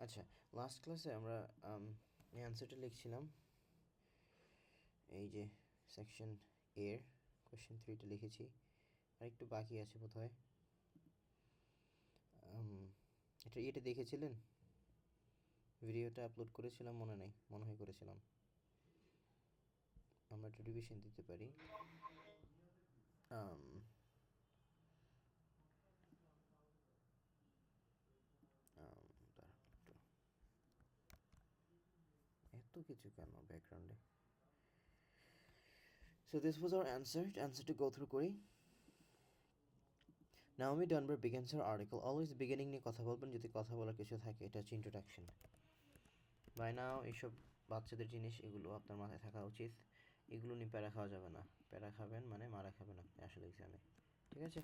আচ্ছা, লাস্ট ক্লাসে আমরা এই অ্যান্সারটা লিখছিলাম, এই যে সেকশন এর কোয়েশ্চেন 3টা লিখেছি, আর একটু বাকি আছে বোধ হয়। এটা দেখেছিলেন? ভিডিওটা আপলোড করেছিলাম, মনে নেই, মনে হয় করেছিলাম। আমরা একটা রিভিশন দিতে পারি। দাঁড়ান একটু, এত কিছু কেন ব্যাকগ্রাউন্ডে? সো দিস ওয়াজ আওয়ার অ্যান্সারটা গো থ্রু করি। নাওমি ডানবার বিগিনস হার আর্টিকেল। অলওয়েজ বিগিনিং নিয়ে কথা বলবেন যদি কথা বলার কিছু থাকে। এটা হচ্ছে ইন্ট্রোডাকশন। বাই নাও এইসব বাচ্চাদের জিনিস, এগুলো আপনার মাথায় থাকা উচিত। এগুলো নিয়ে প্যারা খাওয়া যাবে না। প্যারা খাবেন মানে মারা খাবেন আপনি আসলে এক্সামে, ঠিক আছে?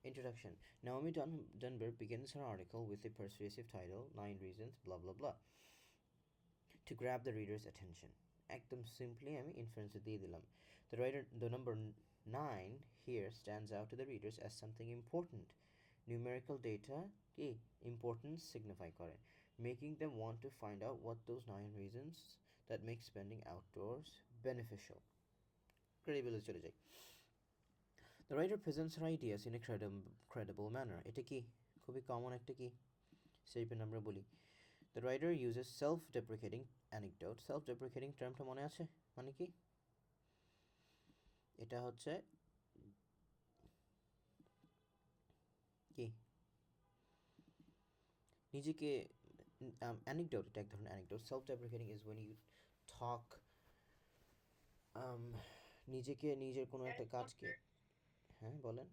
Introduction. Naomi Dunbar begins her article with the persuasive title, 9 Reasons, blah blah blah, to grab the reader's attention. একদম simply আমি inference দিয়ে দিলাম. The number 9 here stands out to the readers as something important. Numerical data কি importance signify করে, making them want to find out what those 9 reasons that make spending outdoors beneficial. Credibility চলে যাই. The writer presents her ideas in a credible manner. এটা কি খুবই common একটা কি statement আমরা বলি। The writer uses self-deprecating anecdote. Self-deprecating টার্মটা মনে আছে মানে কি? এটা হচ্ছে কি নিজেকে anecdote, এটা এক ধরনের anecdote. Self-deprecating is when you talk নিজেকে নিজের কোনো একটা কাজকে, হ্যাঁ বলেন,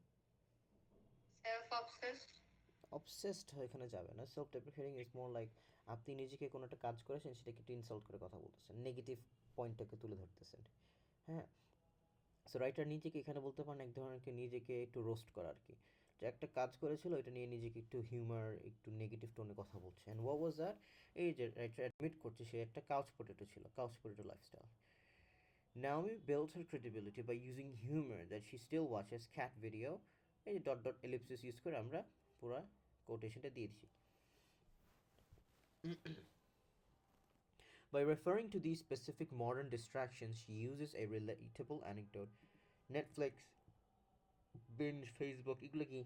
অবসেসড এখানে যাবে না। সেলফ ডেপ্রিকেটিং ইজ মোর লাইক আপনি নিজেকে কোনো একটা কাজ করেছেন, সেটাকে একটু ইনসাল্ট করে কথা বলতেছেন, নেগেটিভ পয়েন্টটাকে তুলে ধরতেছেন। হ্যাঁ, সো রাইটার নিজেকে এখানে বলতে পারেন এক ধরনের নিজেকে একটু রোস্ট করা আর কি, যে একটা কাজ করেছিল এটা নিয়ে নিজেকে একটু হিউমার, একটু নেগেটিভ টোনে কথা বলছে। And what was that? এই যে রাইটার অ্যাডমিট করছে সে একটা কাউচ পোটেটো ছিল, couch potato lifestyle. Naomi builds her credibility by using humor that she still watches cat video. এই যে ডট ডট এলিপসিস ইউজ করে আমরা পুরো কোটেশনটা দিয়ে দিচ্ছি. By referring to these specific modern distractions, she uses a relatable anecdote. Netflix, binge, Facebook, এগুলো কি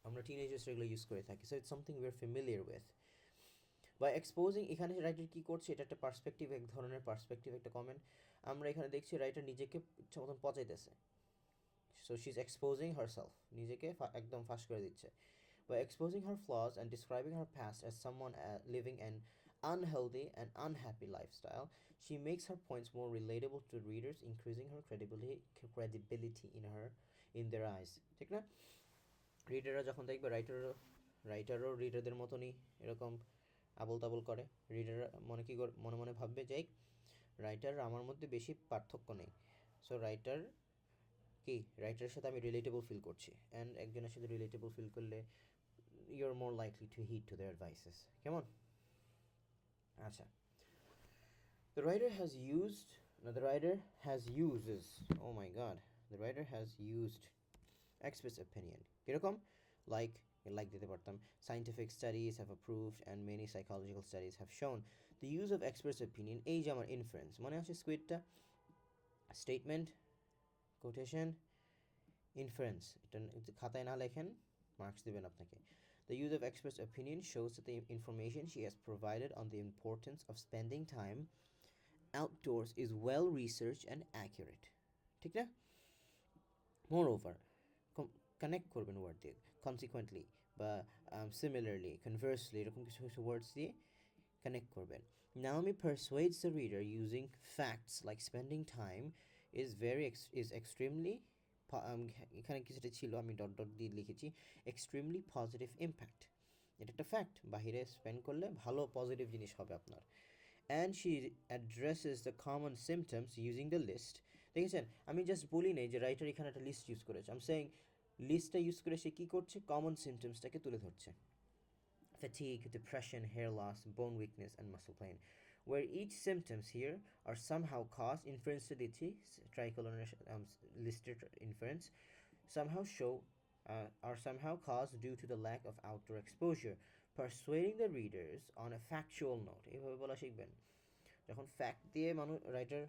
আমরা টিনেজার্স এগুলো ইউজ করে থাকি, so it's something we are familiar with. By exposing, এখানে রাইটার কী করছে, এটা একটা পার্সপেক্টিভ, এক ধরনের পার্সপেক্টিভ, একটা কমেন্ট। আমরা এখানে দেখছি রাইটার নিজেকে ইচ্ছা মতন পচাইতেছে, so she is exposing herself, নিজেকে একদম ফাঁস করে দিচ্ছে। By exposing her flaws and describing her past as someone living an unhealthy and unhappy lifestyle, she makes her points more relatable to readers, increasing her credibility in their eyes. ঠিক না? রিডাররা যখন দেখবে রাইটারও রিডারদের মতনই এরকম আবল তাবল করে, রিডাররা মনে মনে ভাববে যে রাইটার আমার মধ্যে বেশি পার্থক্য নেই, সো রাইটারের সাথে আমি রিলেটেবল ফিল করছি, অ্যান্ড একজনের সাথে রিলেটেবল ফিল করলে you're more likely to heed to their advices. Come on. Acha. The writer has used, no, the writer has uses, oh my god, the writer has used experts' opinion. কিরকম? Like দিতে পারতাম. Scientific studies have approved and many psychological studies have shown the use of experts' opinion. এই যে আমার inference, মনে আছে স্কুইডটা? Statement, quotation, inference. এটা খাতায় না লেখেন, মার্কস দেবেন আপনাকে. The use of experts' opinion shows that the information she has provided on the importance of spending time outdoors is well researched and accurate. ঠিক না? Moreover, connect করবেন ওয়ার্ড দিয়ে, consequently বা similarly, conversely, এরকম কিছু কিছু ওয়ার্ডস দিয়ে connect করবেন. Naomi persuades the reader using facts like spending time is extremely এখানে কিছুটা ছিল, আমি ডট ডট দিয়ে লিখেছি, এক্সট্রিমলি পজিটিভ ইম্প্যাক্ট। এটা একটা ফ্যাক্ট, বাহিরে স্পেন্ড করলে ভালো পজিটিভ জিনিস হবে আপনার। And she addresses the common symptoms using the list. দেখেছেন, আমি জাস্ট বলি নেই যে রাইটার এখানে একটা লিস্ট ইউজ করেছে, আম সেইং লিস্টটা ইউজ করে সে কী করছে, কমন সিমটমসটাকে তুলে ধরছে। Fatigue, depression, hair loss, bone weakness, and muscle pain, where each symptoms here are somehow caused, inference to tricolor listed inference, somehow show are somehow caused due to the lack of outdoor exposure. persuading the readers on a factual note. এইভাবে বলা শিখবেন। যখন fact দিয়ে writer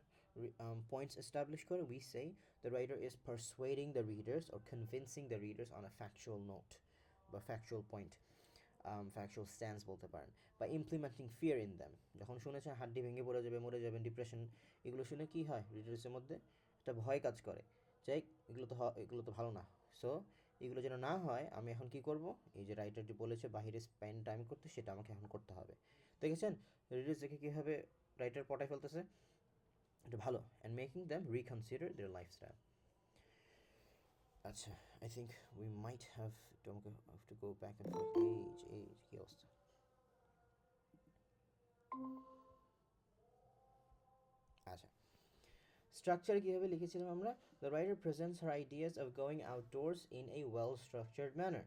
points establish করে, we say the writer is persuading the readers or convincing the readers on a factual note বা factual point, factual stance বলতে পারেন, বা implementing fear in them. যখন শুনেছেন হাড্ডি ভেঙে পড়ে যাবে, মরে যাবেন, ডিপ্রেশন, এগুলো শুনে কি হয় রিডার্সের মধ্যে একটা ভয় কাজ করে, যাই এগুলো তো ভালো না। সো এগুলো যেন না হয়, আমি এখন কি করব, এই যে রাইটার যে বলেছে বাহিরে স্পেন্ড টাইম করতে, সেটা আমাকে এখন করতে হবে। দেখেছেন রিডার্স দেখে কীভাবে রাইটার পটায় ফেলতেছে, এটা ভালো। And making them reconsider their lifestyle. আচ্ছা, I think we might have to go back and forth. কী অবস্থা। আচ্ছা, স্ট্রাকচার কীভাবে লিখেছিলাম আমরা, the writer presents her ideas of going outdoors in a well structured manner.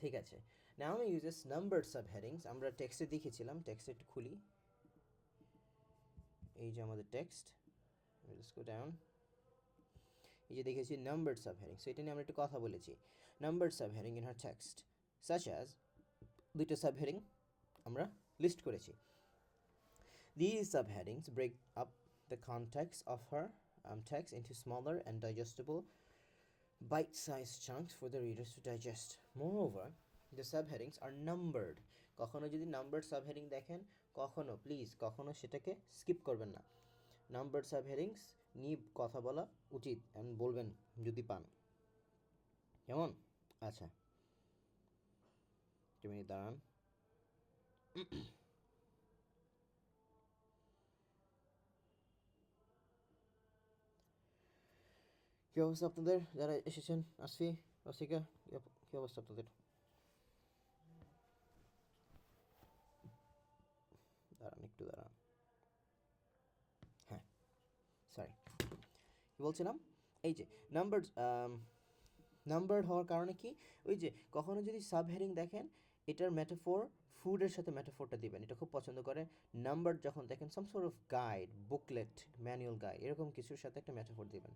ঠিক আছে, নাও আমি ইউজেস নাম্বারড সাবহেডিংস। আমরা টেক্সটে দেখেছিলাম, টেক্সট একটু খুলি, এই যে আমাদের টেক্সট, লেটস গো ডাউন, এই যে দেখেছি নাম্বারড সাবহেডিং। সো এটা নিয়ে আমরা একটু কথা বলেছি। Numbered subheading in her text such as, দুইটা সাবহেডিং আমরা লিস্ট করেছি। These subheadings break up the context of her text into smaller and digestible bite-sized chunks for the readers to digest. Moreover, the subheadings are numbered. কখনো যদি numbered subheading দেখেন, কখনো সেটাকে skip করবেন না। নাম্বারড সাবহেডিংস নিয়ে কথা বলা উচিত, এবং বলবেন যদি পান, কেমন? আচ্ছা, একটু মিনিট দাঁড়ান। কী অবস্থা আপনাদের যারা এসেছেন? আসফি, রসিকা, কী অবস্থা আপনাদের? দাঁড়ান একটু দাঁড়ান। হ্যাঁ, সরি, কী বলছিলাম? এই যে নাম্বারড হওয়ার কারণে কি, ওই যে কখনো যদি সাবহেডিং দেখেন, এটার মেটাফোর ফুডের সাথে মেটাফোরটা দিবেন, এটা খুব পছন্দ করে। নাম্বার যখন দেখেন, some sort of guide, booklet, manual guide, এরকম কিছুর সাথে একটা মেটাফোর দিবেন।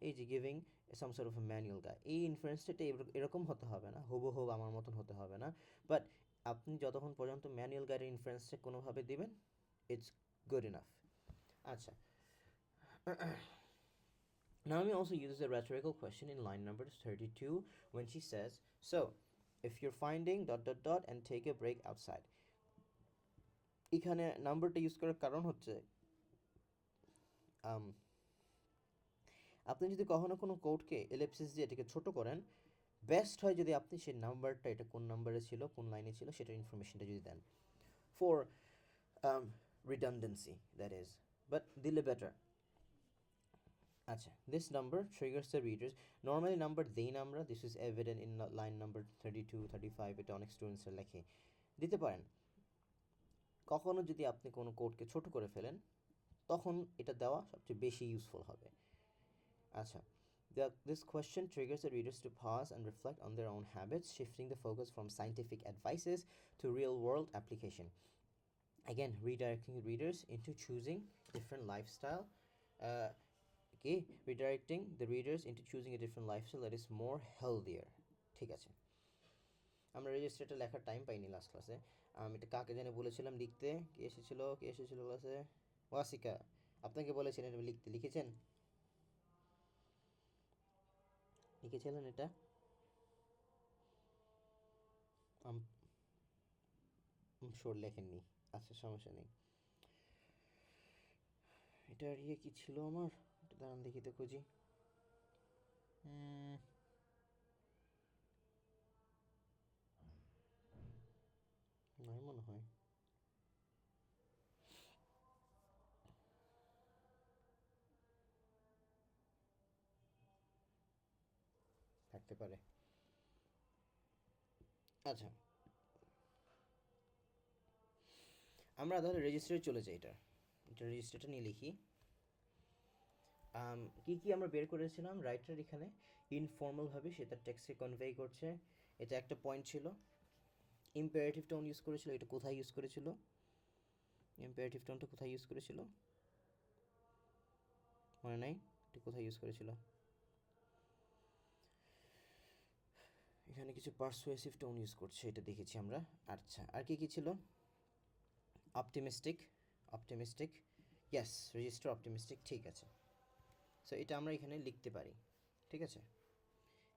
এই যে giving some sort of manual guide, এই ইনফ্লুয়েন্সটা এরকম হতে হবে না, হুবহু আমার মতন হতে হবে না, বাট আপনি যতক্ষণ পর্যন্ত ম্যানুয়াল গাইডের ইনফ্লুয়েন্সটা কোনোভাবে দিবেন, ইটস গুড ইনাফ। আচ্ছা, Naomi also uses a rhetorical question in line number 32 when she says, so, if you're finding ... and take a break outside. এখানে নাম্বারটা ইউজ করার কারণ হচ্ছে, আপনি যদি কখনো কোনো কোডকে এলিপসিস দিয়ে এটাকে ছোট করেন, বেস্ট হয় যদি আপনি সেই নাম্বারটা, এটা কোন নাম্বারে ছিল, কোন লাইনে ছিল, সেটার ইনফরমেশনটা যদি দেন, for redundancy, that is, but দিলে বেটার। আচ্ছা, this number triggers the readers. Normally number দেই না আমরা, this is evident in line number 32, 35, এটা অনেক স্টুডেন্টসরা লেখে, দিতে পারেন। কখনো যদি আপনি কোনো কোডকে ছোট করে ফেলেন, তখন এটা দেওয়া সবচেয়ে বেশি ইউজফুল হবে। আচ্ছা, this question triggers the readers to pause and reflect on their own habits, shifting the focus from scientific advices to real-world application. Again, redirecting readers into choosing different lifestyle. Redirecting the readers into choosing a different lifestyle that is more healthier. ঠিক আছে, আমরা রেজিস্ট্রেটে লেখার time পাইনি last ক্লাসে। আমি এটা কাকে জানে বলেছিলাম লিখতে, কে এসেছিল ক্লাসে? ওয়াসিকা, আপনাকে বলেছিলেন লিখতে, লিখেছিলেন এটা? শোর লেখেননি, আচ্ছা সমস্যা নেই। এটার কি ছিল আমার, এটা দাঁড়ান দেখি তো খুঁজি। নাই মনে হয়, থাকতে পারে। আচ্ছা, আমরা তাহলে রেজিস্টারে চলে যাই। এটা রেজিস্টারটা নিয়ে লিখি। কি আমরা বের করেছিলাম, রাইটার এখানে ইনফর্মালভাবে সে তার টেক্সটে কনভে করছে, এটা একটা পয়েন্ট ছিল। ইম্পারেটিভ টোন ইউজ করেছিল, এটা কোথায় ইউজ করেছিল, ইম্পারেটিভ টোনটা কোথায় ইউজ করেছিল মনে নাই, এটা কোথায় ইউজ করেছিল? এখানে কিছু পারসুয়েসিভ টোন ইউজ করছে, এটা দেখেছি আমরা। আচ্ছা, আর কি কি ছিল? অপটিমিস্টিক, ইয়েস, রেজিস্টার অপটিমিস্টিক, ঠিক আছে। সো এটা আমরা এখানে লিখতে পারি, ঠিক আছে,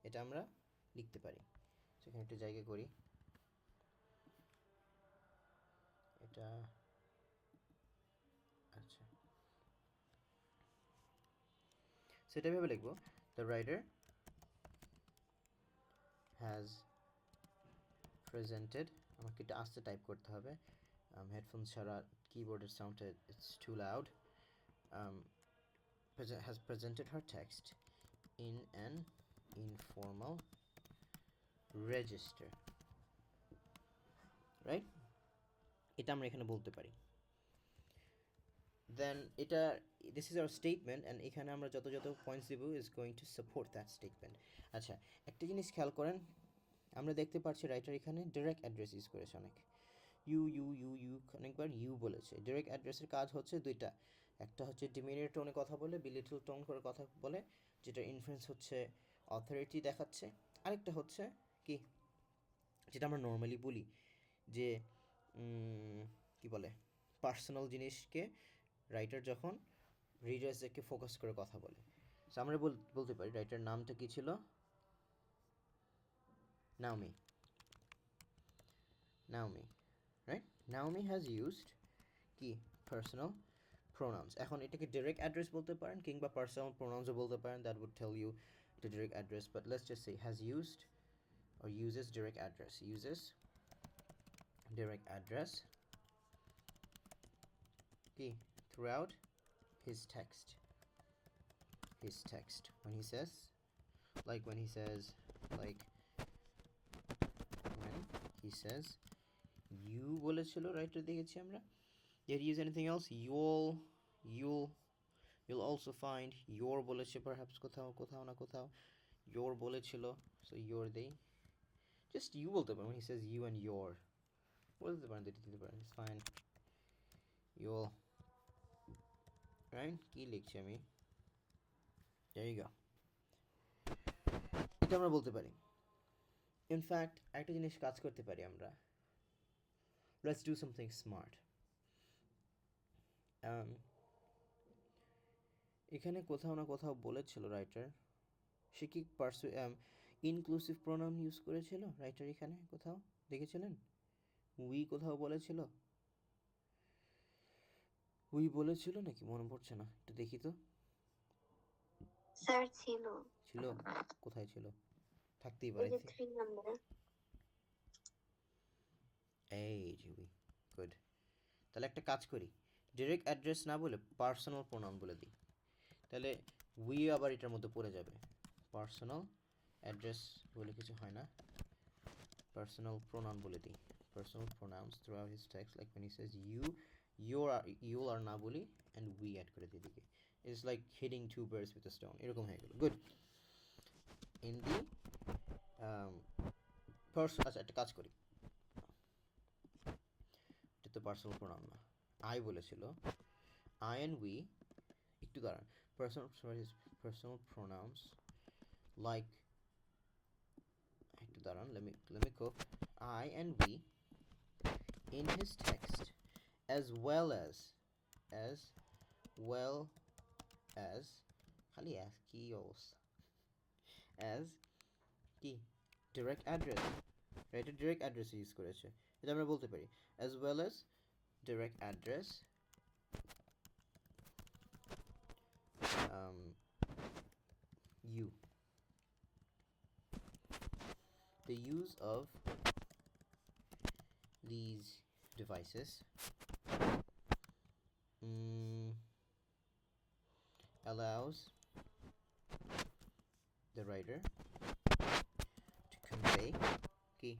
এটা আমরা লিখতে পারি। সেখানে একটু জায়গা করি, এটা আচ্ছা, সেটা ভেবে লিখবো, দ্য রাইটার হ্যাজ প্রেজেন্টেড, আমাকে এটা আস্তে টাইপ করতে হবে, হেডফোন ছাড়া কিবোর্ডের সাউন্ডটা it's too loud, has presented her text in an informal register, right? এটা আমরা এখানে বলতে পারি। দেন এটা, this is our statement, and এখানে আমরা যত যত পয়েন্টস দেবো is going to support that statement. আচ্ছা, একটা জিনিস খেয়াল করেন, আমরা দেখতে পাচ্ছি রাইটার এখানে ডিরেক্ট অ্যাড্রেস ইউজ করেছে অনেক, ইউ ইউ ইউ ইউ অনেকবার ইউ বলেছে। ডিরেক্ট অ্যাড্রেসের কাজ হচ্ছে দুইটা, একটা হচ্ছে ডিমিনিয়র টোনে কথা বলে, বিলিটল টোন করে কথা বলে, যেটা ইনফ্লুয়েন্স হচ্ছে অথরিটি দেখাচ্ছে। আরেকটা হচ্ছে কি, যেটা আমরা নর্মালি বলি যে কি বলে, পার্সোনাল জিনিসকে রাইটার যখন রিডার্সদেরকে ফোকাস করে কথা বলে। সো আমরা বলতে পারি রাইটার নামটা কি ছিল, Naomi, right? Naomi has used কি, পার্সোনাল প্রোনাউন্স। এখন এটাকে ডিরেক্ট অ্যাড্রেস বলতে পারেন কিংবা পার্সোনাল প্রোনাউন্সও বলতে পারেন, that would tell you the direct address, but let's just say has used or uses direct address, okay, throughout his text, when he says like when he says you বলেছিল writer দেখেছি আমরা। Did he use anything else? You'll also find your বলেছে perhaps কোথাও না কোথাও your বলেছিল, so your they just you বলতে পারেন, when he says you and your বলতে পারেন, দিতে পারেন, it's fine, you'll, right? কি লিখছি আমি, there you go, এটা আমরা বলতে পারি। ইনফ্যাক্ট একটা জিনিস কাজ করতে পারি আমরা, let's do something smart. এখানে কোথাও না কোথাও বলেছিল রাইটার, সে কি ইনক্লুসিভ প্রোনাউন ইউজ করেছিল রাইটার এখানে কোথাও দেখেছিলেন? উই কোথাও বলেছিল, উই বলেছিল নাকি মনে পড়ছে না, একটু দেখি তো। স্যার ছিল, কোথায় ছিল? থাকতেই পারে, 3 নম্বরে। এই যে উই, গুড। তাহলে একটা কাজ করি, ডিরেক্ট অ্যাড্রেস না বলে পার্সোনাল প্রোনাউন বলে দিই, তাহলে উই আবার এটার মধ্যে পড়ে যাবে। পার্সোনাল অ্যাড্রেস বলে কিছু হয় না, পার্সোনাল প্রোনাউন বলে দিই, personal pronouns throughout his text, like when he says you আর না বলি and we অ্যাড করে দিই দিকে, it's like hitting two birds with a stone, এরকম হয়ে গেল, গুড। ইন দি আচ্ছা একটা কাজ করি, এটা তো পার্সোনাল প্রোনাউন না, আই বলেছিল, আই অ্যান্ড উই, একটু দাঁড়ান, পার্সোনাল প্রোনাউন্স লাইক, একটু দাঁড়ান, let me cook, I and we in his text, as well as খালি কি অবস্থা, as কি direct address, writer direct address use করেছে, এটা আমরা বলতে পারি as well as direct address, you, the use of these devices allows the writer to convey কি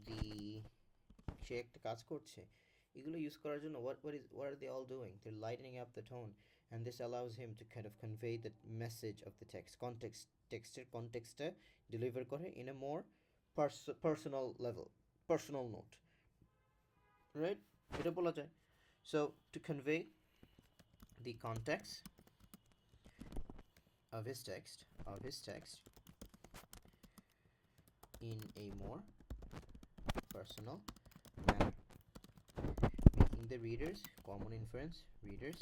the সে একটা কাজ করছে, এগুলো ইউজ করার জন্য what are they all doing? They're lightening up the tone, and this allows him to kind of convey the message of the text, texter contextটা deliver করে in a more personal level, personal note, right? এটা বলা যায়। So to convey the context of his text, in a more personal manner, making the readers, common inference, readers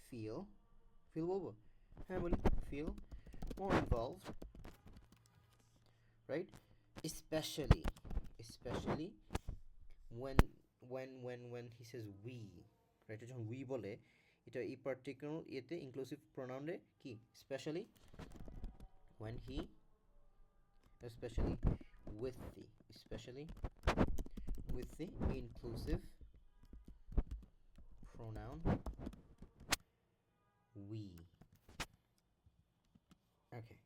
feel বলবো, হ্যাঁ বলি, feel more involved, right? Especially when he says we, right? যখন we বলে এটা এই particular এতে inclusive প্রোনাউনে কি specially when he, especially with the inclusive pronoun we. Okay,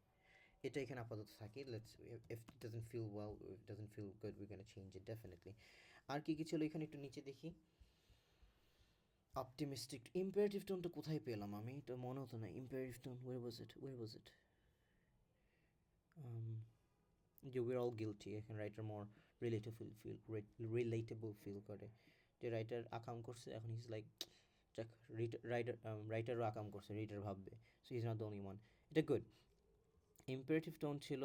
এটা এখানে আপাতত থাকে। Let's, if it doesn't feel well, if it doesn't feel good, we're gonna change it definitely. আর কি কি ছিল এখানে একটু নিচে দেখি। অপটিমিস্টিক ইম্পারেটিভ টোনটা কোথায় পেলাম আমি, এটা মনে হতো না। Imperative tone, where was it যে we're all guilty, এখন রাইটার মোর রিলেটেবল ফিল করে, যে রাইটার আকাম করছে, এখন হিজ লাইক যাক, রাইটারও আকাম করছে, রিডার ভাববে, so his not the only one. এটা গুড। ইম্পারেটিভ টোন ছিল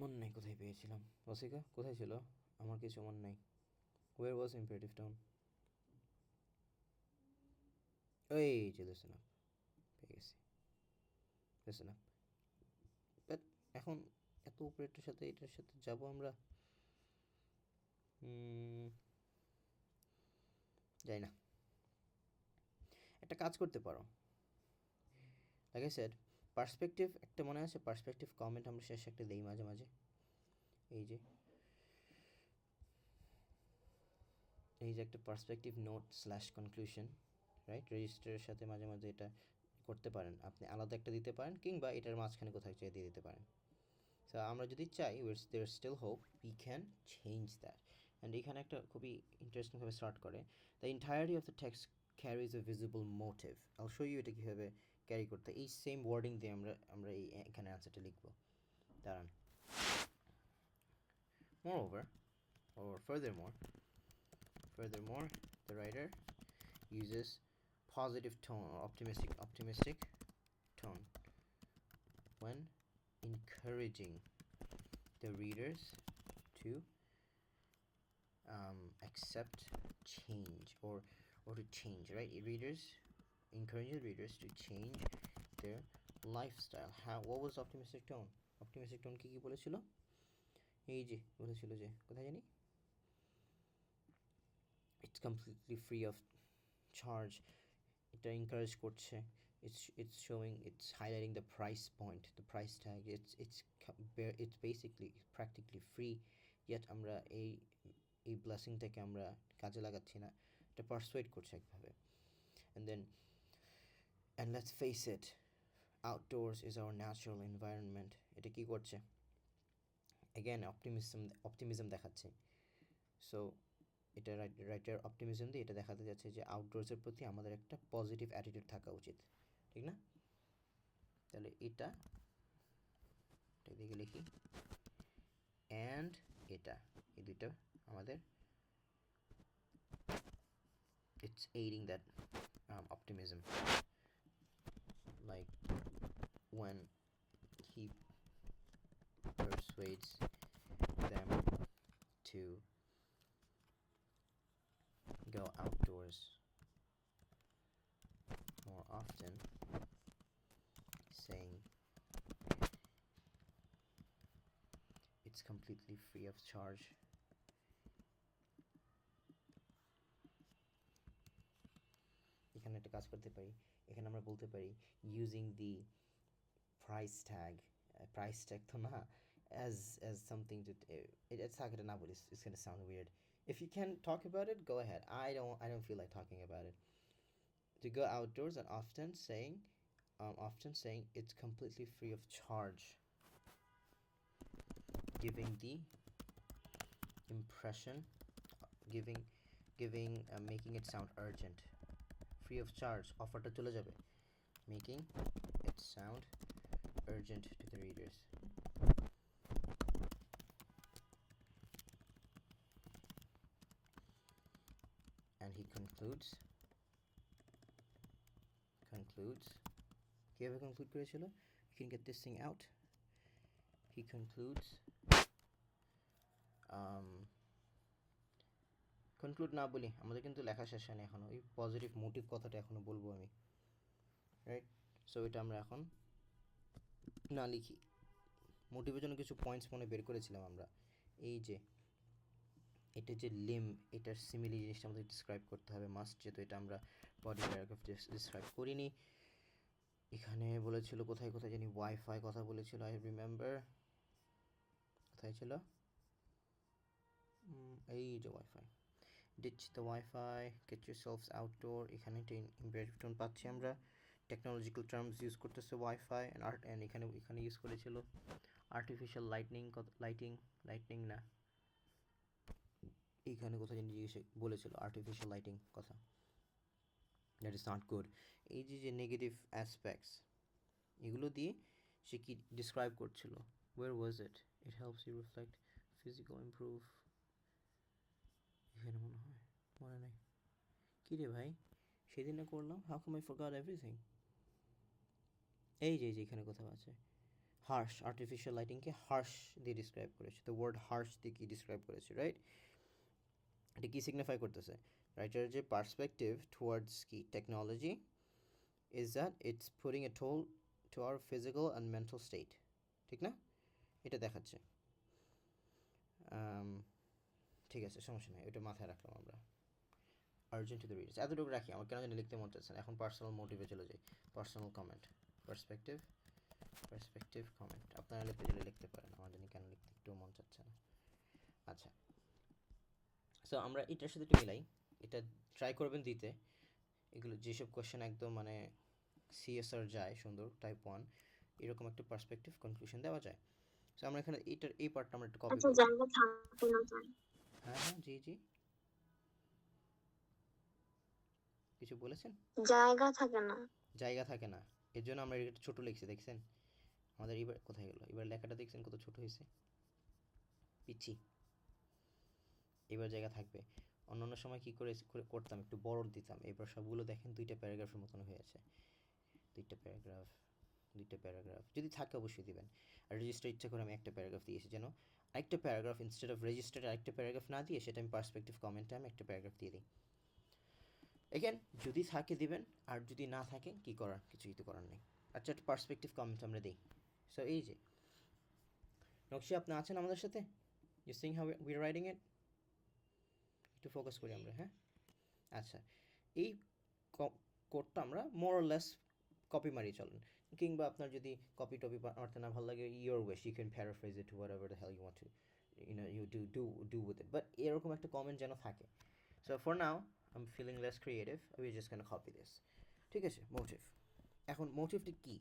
মনে নাই কোথায় পেয়েছিলাম। রসিকা কোথায় ছিল, আমার কিছু মনে নাই। Where was imperative tone? এই যে listen up, পেয়ে গেছি, listen up। বাট এখন এত উপরে এটার সাথে যাবো আমরা, যাই না। একটা কাজ করতে পারো, লাইক আই সেড, পার্সপেক্টিভ একটা মনে আছে, পার্সপেক্টিভ কমেন্ট আমরা শেষে একটা দেই মাঝে মাঝে, এই যে একটা perspective note slash conclusion, right? রেজিস্টারের সাথে মাঝে মাঝে এটা করতে পারেন, আপনি আলাদা একটা দিতে পারেন, কিংবা এটার মাঝখানে কোথাও চেয়ে দিয়ে দিতে পারেন। সো আমরা যদি চাই, there is still hope, we can change that. And এখানে একটা খুবই ইন্টারেস্টিংভাবে স্টার্ট করে, the entirety of the text carries a visible motive. I'll show you এটা কীভাবে ক্যারি করতে, এই সেম ওয়ার্ডিং দিয়ে আমরা এখানে অ্যান্সারটা লিখবো। দাঁড়ান। Moreover, or furthermore, the writer uses positive tone or optimistic tone when encouraging the readers to accept change or to change, right? Encourage readers to change their lifestyle. What was optimistic tone? Optimistic tone কি বলেছিল? এই যে বলেছিল যে কোথায় জানি, it's completely free of charge, এটা encourage করছে, it's showing, it's highlighting the price point, the price tag, it's basically practically free, yet আমরা এই ব্লেসিংটাকে আমরা কাজে লাগাচ্ছি না, এটা পারসুয়েট করছে একভাবে। and let's face it, outdoors is our natural environment, এটা কি করছে, again optimism দেখাচ্ছে। সো এটা রাইটার অপটিমিজম দিয়ে এটা দেখাতে যাচ্ছে যে আউটডোরসের প্রতি আমাদের একটা পজিটিভ অ্যাটিটিউড থাকা উচিত, ঠিক না? তাহলে এটা দিকে লিখি, অ্যান্ড এটা, এই দুইটা আমাদের it's aiding that optimism, like when he persuades them to go outdoors more often, saying it's completely free of charge. এখানে একটা কাজ করতে পারি, এখানে আমরা বলতে পারি using the price tag তো না, as something to it's not gonna, not, it's gonna sound weird. If you can talk about it, go ahead. I don't feel like talking about it. To go outdoors and often saying it's completely free of charge, giving the impression, making it sound urgent. Free of charge, offerটা চলে যাবে, making it sound urgent to the readers. And he concludes, concludes, কীভাবে conclude করেছিল? You can get this thing out. He concludes, conclude না বলি, আমাদের কিন্তু লেখা শেষ হয়নি এখনো, ওই পজিটিভ মোটিভ কথাটা এখনো বলবো আমি, রাইট? সো এটা আমরা এখন না লিখি। মোটিভের জন্য কিছু পয়েন্টস মনে বের করেছিলাম আমরা, এই যে এটা যে লিম, এটার সিমিলি জিনিসটা আমাদের ডিসক্রাইব করতে হবে মাস্ট, যেহেতু এটা আমরা বডি প্যারাগ্রাফ ডিসক্রাইব করিনি। এখানে বলেছিল কোথায় কোথায় জানি ওয়াইফাই কথা বলেছিল, আই রিমেম্বার, কোথায় ছিল, এই যে wifi, ditch the Wi-Fi, get yourselves outdoor, এখানে একটা ইম্পারেটিভ টোন পাচ্ছি আমরা, টেকনোলজিক্যাল টার্মস ইউজ করতেছে ওয়াইফাই অ্যান্ড এখানে ইউজ করেছিল আর্টিফিশিয়াল লাইটিং না, এইখানে কোথায় জানি বলেছিল আর্টিফিশিয়াল লাইটিং কথা, দ্যাট ইজ নট গুড। এই যে নেগেটিভ অ্যাসপেক্টস, এগুলো দিয়ে সে কি ডিসক্রাইব করছিল, where was it, it helps you reflect, physical improve, এখানে মনে নাই, কী রে ভাই সেদিনে করলাম, how come I forgot everything, এই যে এখানে কোথাও আছে, হার্শ, আর্টিফিশিয়াল লাইটিংকে হার্শ দিয়ে ডিসক্রাইব করেছে, দ্য ওয়ার্ড হার্শ দিয়ে কি ডিসক্রাইব করেছে, রাইট? এটা কি সিগনিফাই করতেছে? রাইটারের যে পার্সপেক্টিভ টুয়ার্ডস কি technology is that it's putting A toll to our physical and mental state, ঠিক না? এটা দেখাচ্ছে। ঠিক আছে, সমস্যা নেই, এটা মাথায় রাখলাম আমরা। আর্জেন্ট টু দ্য রিডার্স এতটুকু রাখি, আমার কেন জানি লিখতে মন চাচ্ছে না। এখন পার্সোনাল মোটিভে চলে যাই, পার্সোনাল কমেন্ট, পার্সপেক্টিভ কমেন্ট, আপনারা লিখতে গেলে লিখতে পারেন, আমার জানি কেন লিখতে একটু মন চাচ্ছে না। আচ্ছা, সো আমরা এটার সাথে একটু মিলাই, এটা ট্রাই করবেন দিতে, এগুলো যেসব কোয়েশ্চেন একদম মানে সিএসআর যায় সুন্দর টাইপ 1, এরকম একটা পার্সপেক্টিভ কনক্লুশন দেওয়া যায়। সো আমরা এখানে এটার এই পার্টটা আমরা একটু কপি করব। জায়গা থাকে না স্যার? হ্যাঁ জি কিছু বলেছেন? জায়গা থাকে না, এর জন্য আমরা এটা ছোট লিখছি, দেখছেন? আমাদের এবার কোথায় গেল, এবার লেখাটা দেখছেন কত ছোট হয়েছে, পিচ্ছি। এবার জায়গা থাকবে, অন্য সময় কি করে করতাম, একটু বড় দিতাম, এবার সবগুলো দেখেন দুইটা প্যারাগ্রাফের মতন হয়েছে, দুইটা প্যারাগ্রাফ, যদি থাকে অবশ্যই দিবেন। আর রেজিস্টার ইচ্ছা করে আমি একটা প্যারাগ্রাফ দিয়েছি, যেন আরেকটা প্যারাগ্রাফ ইনস্টেড অফ রেজিস্টারে আরেকটা প্যারাগ্রাফ না দিয়ে সেটা আমি পার্সপেক্টিভ কমেন্টে আমি একটা প্যারাগ্রাফ দিয়ে দিই। এগেন যদি থাকে দিবেন, আর যদি না থাকে কি করার, কিছুই তো করার নেই। আচ্ছা, একটা পার্সপেক্টিভ কমেন্ট আমরা দিই। সো এই যে নকশি, আপনি আছেন আমাদের সাথে? You sing how we are writing it, একটু ফোকাস করি আমরা, হ্যাঁ? আচ্ছা, এই কোডটা আমরা মোর অর লেস কপি মারি চলেন, কিংবা আপনার যদি কপি টপি মারতে না ভালো লাগে, your ways, you can paraphrase it whatever the hell you want to, you do with it, but এরকম একটা কমেন্ট যেন থাকে। So for now I am feeling less creative, we just can copy this, ঠিক আছে? Motive, এখন মোটিভটি কী?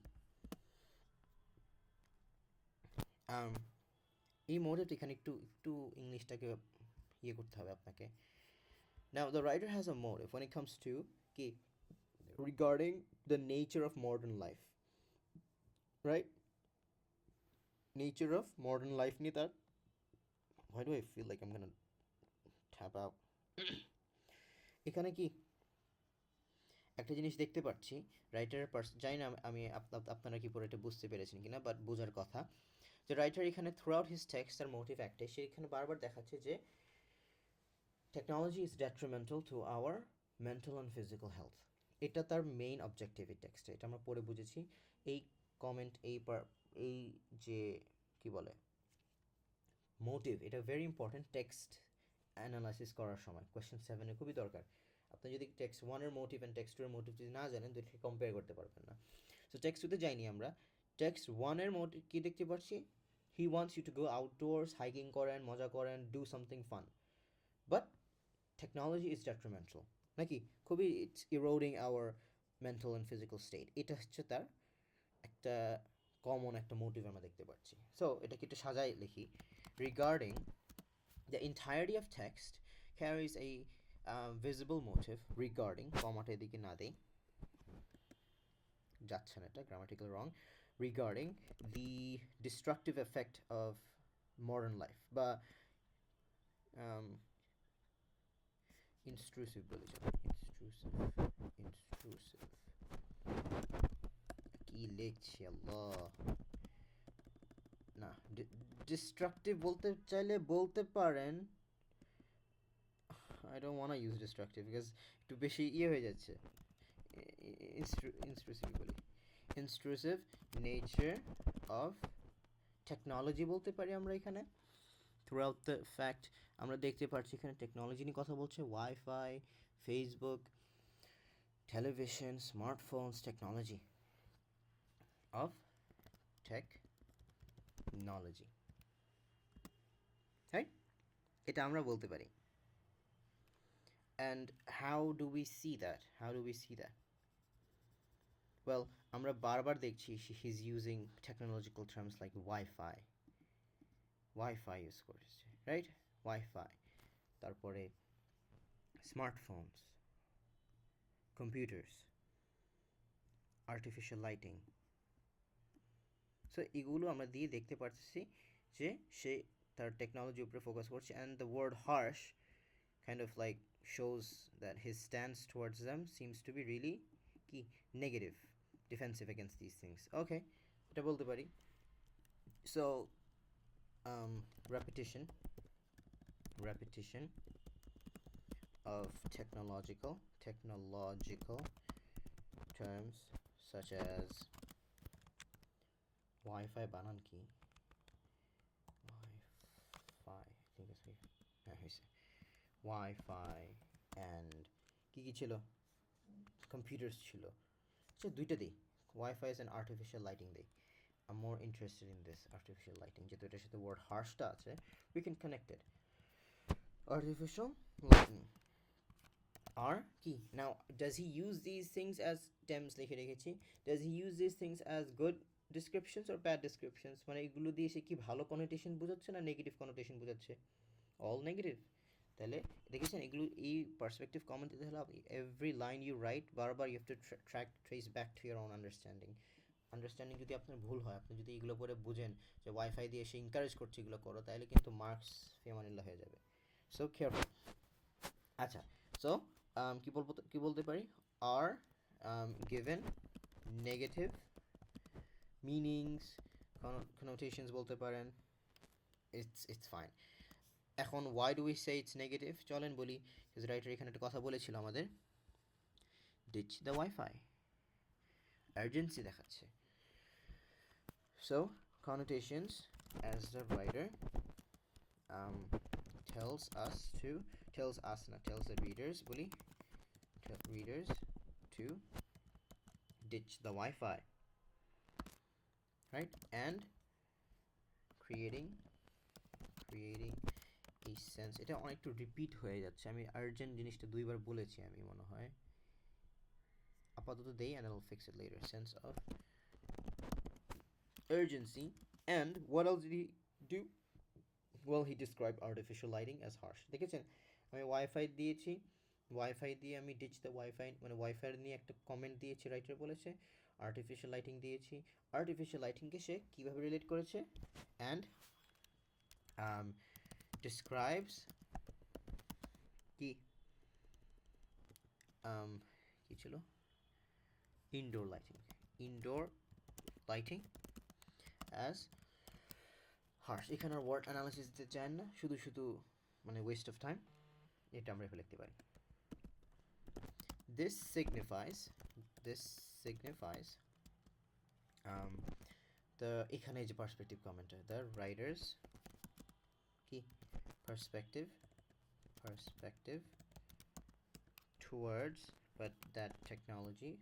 এই মোটিভটি এখানে একটু একটু ইংলিশটাকে ইয়ে করতে হবে আপনাকে। Now the writer has a motive when it comes to কি, regarding the nature of modern life, right? Nature of modern life নিয়ে তার, why do I feel like I'm gonna tap out? এখানে কি একটা জিনিস দেখতে পাচ্ছি, রাইটারের জানি না আমি আপনারা কি পরে এটা বুঝতে পেরেছেন কিনা, বাট বোঝার কথা যে রাইটার এখানে থ্রু আউট হিজ টেক্সট তার মোটিভ একটাই, সে এখানে বারবার দেখাচ্ছে যে technology is detrimental to our mental and physical health, এটা তার মেইন অবজেক্টিভ এই টেক্সটে, এটা আমরা পড়ে বুঝেছি। এই কমেন্ট, এই যে কি বলে মোটিভ, এটা ভেরি ইম্পর্টেন্ট টেক্সট অ্যানালাইসিস করার সময়, কোয়েশ্চেন 7-এ খুবই দরকার। আপনি যদি টেক্সট 1-এর মোটিভ অ্যান্ড টেক্সট 2-এর মোটিভ যদি না জানেন, দুটোকে কম্পেয়ার করতে পারবেন না। সো টেক্সট 2-তে যাইনি আমরা, টেক্সট 1-এর মোটিভ কী দেখতে পাচ্ছি, he wants you to go outdoors, hiking করেন, মজা করেন, do something fun, but technology is detrimental, নাকি খুবই it's eroding our mental and physical state, এটা হচ্ছে তার একটা কমন একটা মোটিভ আমরা দেখতে পাচ্ছি। সো এটাকে একটু সাজাই লিখি, regarding the entirety of text carries a visible motive regarding, কমাটা এদিকে না দেই, যাচ্ছে না, এটা grammatical wrong, regarding the destructive effect of modern life, বা intrusive বলি, intrusive কি লিখছি আল্লাহ না ডিস্ট্রাকটিভ বলতে চাইলে বলতে পারেন I don't want to use destructive because একটু বেশি হয়ে যাচ্ছে intrusive বলি intrusive nature of technology বলতে পারি আমরা এখানে throughout the fact আমরা দেখতে পাচ্ছি এখানে টেকনোলজি নিয়ে কথা বলছে wifi Facebook television smartphones technology of technology right এটা আমরা বলতে পারি and how do we see that well আমরা বারবার দেখছি he's using technological terms like Wi-Fi use করছে right Wi-Fi তারপরে smartphones computers artificial lighting so এগুলো আমরা দিয়ে দেখতে পাচ্ছি যে সে তার টেকনোলজি উপরে ফোকাস করছে and the word harsh kind of like shows that his stance towards them seems to be really কি negative defensive against these things okay এটা বলতে পারি so repetition of technological terms such as Wi-Fi বানান কি Wi-Fi I think it's হয়েছে Wi-Fi and কি ছিল computers ছিল so দুইটা দিই Wi-Fi and artificial lighting দিই I'm more interested in this artificial lighting যেহেতু এটার সাথে word harshটা আছে we can connect it artificial lighting are কি now does he use these things as terms লিখে রেখেছি does he use these things as good descriptions or bad descriptions মানে এগুলো দিয়ে সে কি ভালো connotation বোঝাচ্ছে না নেগেটিভ connotation বোঝাচ্ছে all negative তাহলে দেখেছেন এগুলো এই পার্সপেক্টিভ কমেন্ট দিতে হলে এভরি লাইন ইউ রাইট বারবার you have to trace back to your own understanding যদি আপনার ভুল হয় আপনি যদি এগুলো পরে বুঝেন যে ওয়াইফাই দিয়ে সে ইনকারেজ করছে এগুলো করো তাহলে কিন্তু মার্কস ফিয়ামানিল্লাহ হয়ে যাবে সো কেয়ারফুল আচ্ছা সো কি বলতে পারি are given negative meanings connotations বলতে পারেন it's fine এখন why do we say it's negative চলেন বলি হিজ রাইটার এখানে একটা কথা বলেছিল আমাদের ditch the Wi-Fi urgency দেখাচ্ছে so connotations as the writer tells the readers বলি readers to ditch the Wi-Fi right and creating a sense এটা অনেকটা রিপিট হয়ে যাচ্ছে আমি আর্জেন্ট জিনিসটা দুইবার বলেছি আমি মনে হয় আপাতত দেই and I'll fix it later sense of urgency and what else did he do well he described artificial lighting as harsh দেখেছেন আমি ওয়াইফাই দিয়েছি ওয়াইফাই দিয়ে আমি ডিচ দ্য ওয়াইফাই মানে ওয়াইফাই নিয়ে একটা কমেন্ট দিয়েছি রাইটার বলেছে আর্টিফিশিয়াল লাইটিং দিয়েছি আর্টিফিশিয়াল লাইটিংকে সে কীভাবে রিলেট করেছে and describes কি কি ছিল indoor lighting as harsh এখানে আর ওয়ার্ড অ্যানালিসিস দিতে চান না শুধু মানে ওয়েস্ট অফ টাইম এটা আমরা লিখতে পারি this signifies the এখানে যে পার্সপেক্টিভ কমেন্টার the writers কি perspective towards but that technology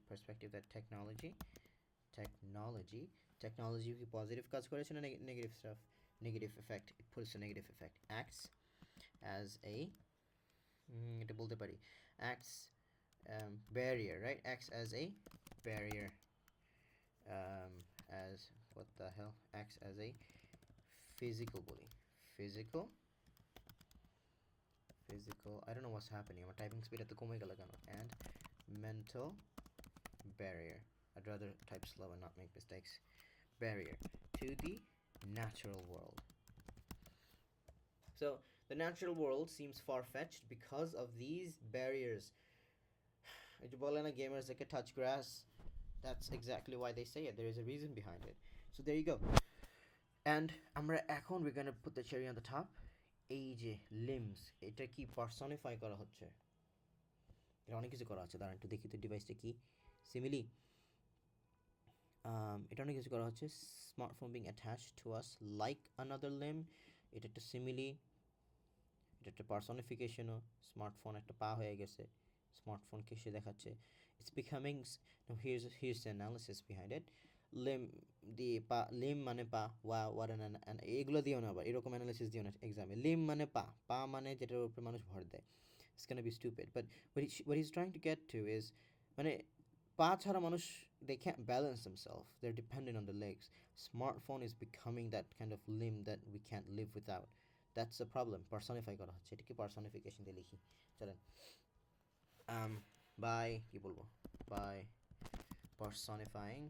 কি পজিটিভ কাজ করেছে না negative staff negative effect it puts a negative effect acts as a এটা বলতে পারি acts barrier right acts as a barrier as what the hell acts as a physical bully physical I don't know what's happening my typing speed at the kome gelo keno and mental barrier I'd rather type slow and not make mistakes barrier to the natural world so the natural world seems far-fetched because of these barriers এই যে বলে না gamers একে touch glass That's exactly why they say it. There is a reason behind it. So there you go. And আমরা এখন we're gonna put the cherry on the top. এই যে limbs, এটা কি পার্সনিফাই করা হচ্ছে? এটা অনেক কিছু করা আছে, দাঁড়ান একটু দেখি তো ডিভাইসটা কি। সিমিলি এটা অনেক কিছু করা হচ্ছে। Smartphone being attach to us like another limb, এটা একটা সিমিলি, এটা একটা পার্সনিফিকেশনও। স্মার্টফোন একটা পা হয়ে গেছে, স্মার্টফোনকে সে দেখাচ্ছে। It's becoming, here's the analysis behind it. Limb দিয়ে পা, লিম মানে পা, ওয়ার এগুলো দিও না, আবার এরকম অ্যানালিসিস দিও না এক্সামে। লিম মানে পা, পা মানে যেটার উপরে মানুষ ভর দেয়। It's gonna be stupid, but what he's trying to get to is, মানে পা ছাড়া মানুষ, they can't balance themselves, they're dependent on the legs. Smartphone is becoming that kind of limb that we can't live without. That's the problem. Personify করা হচ্ছে, এটাকে personification দিয়ে লিখি, চলেন। by কি বলবো, by personifying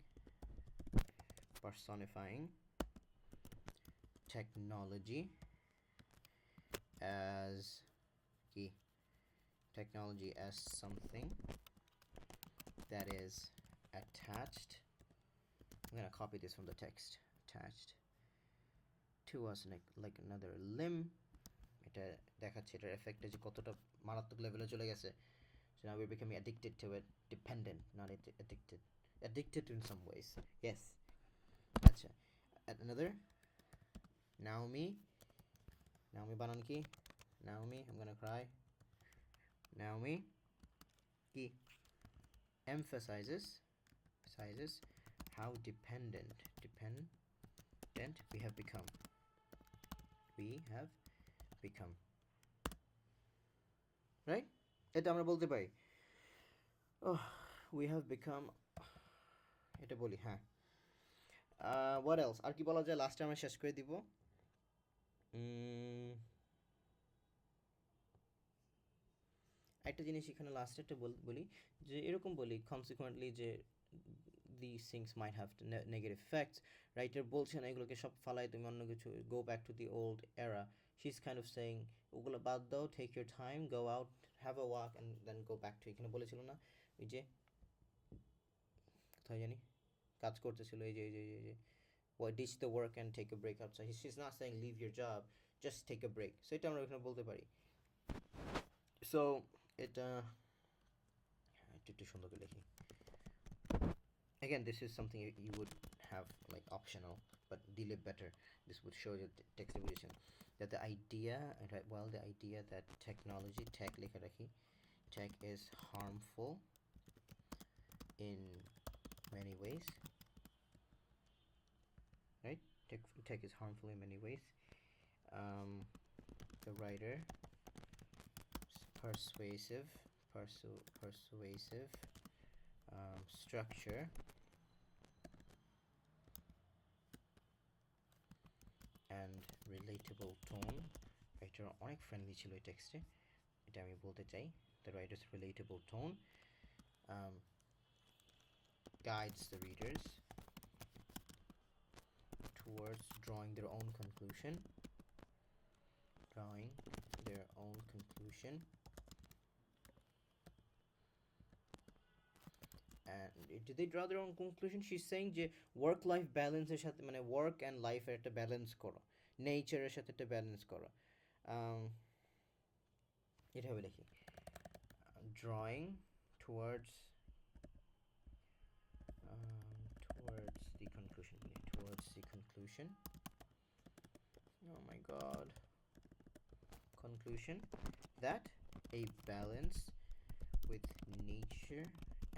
technology as কি, technology as something that is attached. I'm gonna copy this from the text. Attached to us like another limb. এটা দেখাচ্ছে এটার এফেক্টটা যে কতটা মারাত্মক লেভেলে চলে গেছে। So now we're becoming addicted to it. Dependent, not addicted. Addicted in some ways. Yes. আচ্ছা, another Naomi বানান কি? Naomi, I'm gonna cry. Naomi কি emphasizes how dependent we have become. Right? এটা আমরা বলতে পারি, oh, we have become, এটা বলি, হ্যাঁ। what else, আর কি বলা যায়, লাস্টে আমরা শেষ করে দিব। একটা জিনিস এখানে লাস্টে একটা বলি, যে এরকম বলি কনসিকুয়েন্টলি যে these things might have negative effects. Writer বলছে না এগুলোকে সব ফালাই তুমি অন্য কিছু, go back to the old era. She's kind of saying ওগুলো বাদ দাও, take your time, go out, have a walk and then go back to, এখানে বলেছিল না ওই যে কোথায় জানি কাজ করতেছিল, এই যে ditch the work and take a break outside. She's not saying leave your job, just take a break. So এটা আমরা এখানে বলতে পারি। So এটা একটু সুন্দর করে লিখি। Again, this is something you would have like optional, but dile better. This would show you the text evolution, that the idea that technology, tech is harmful in many ways, right? Tech is harmful in many ways. The writer persuasive structure and relatable tone. Writer অনেক friendly ছিল এই টেক্সটে, এটা আমি বলতে চাই। The writer's relatable tone guides the readers towards drawing their own conclusion. And do they draw their own conclusion? She's saying যে work life ব্যালেন্সের সাথে, মানে ওয়ার্ক অ্যান্ড লাইফের একটা ব্যালেন্স করো, নেচারের সাথে একটা ব্যালেন্স করো। এটা হবে লিখি, drawing towards the conclusion. Oh my god. Conclusion that a balance with nature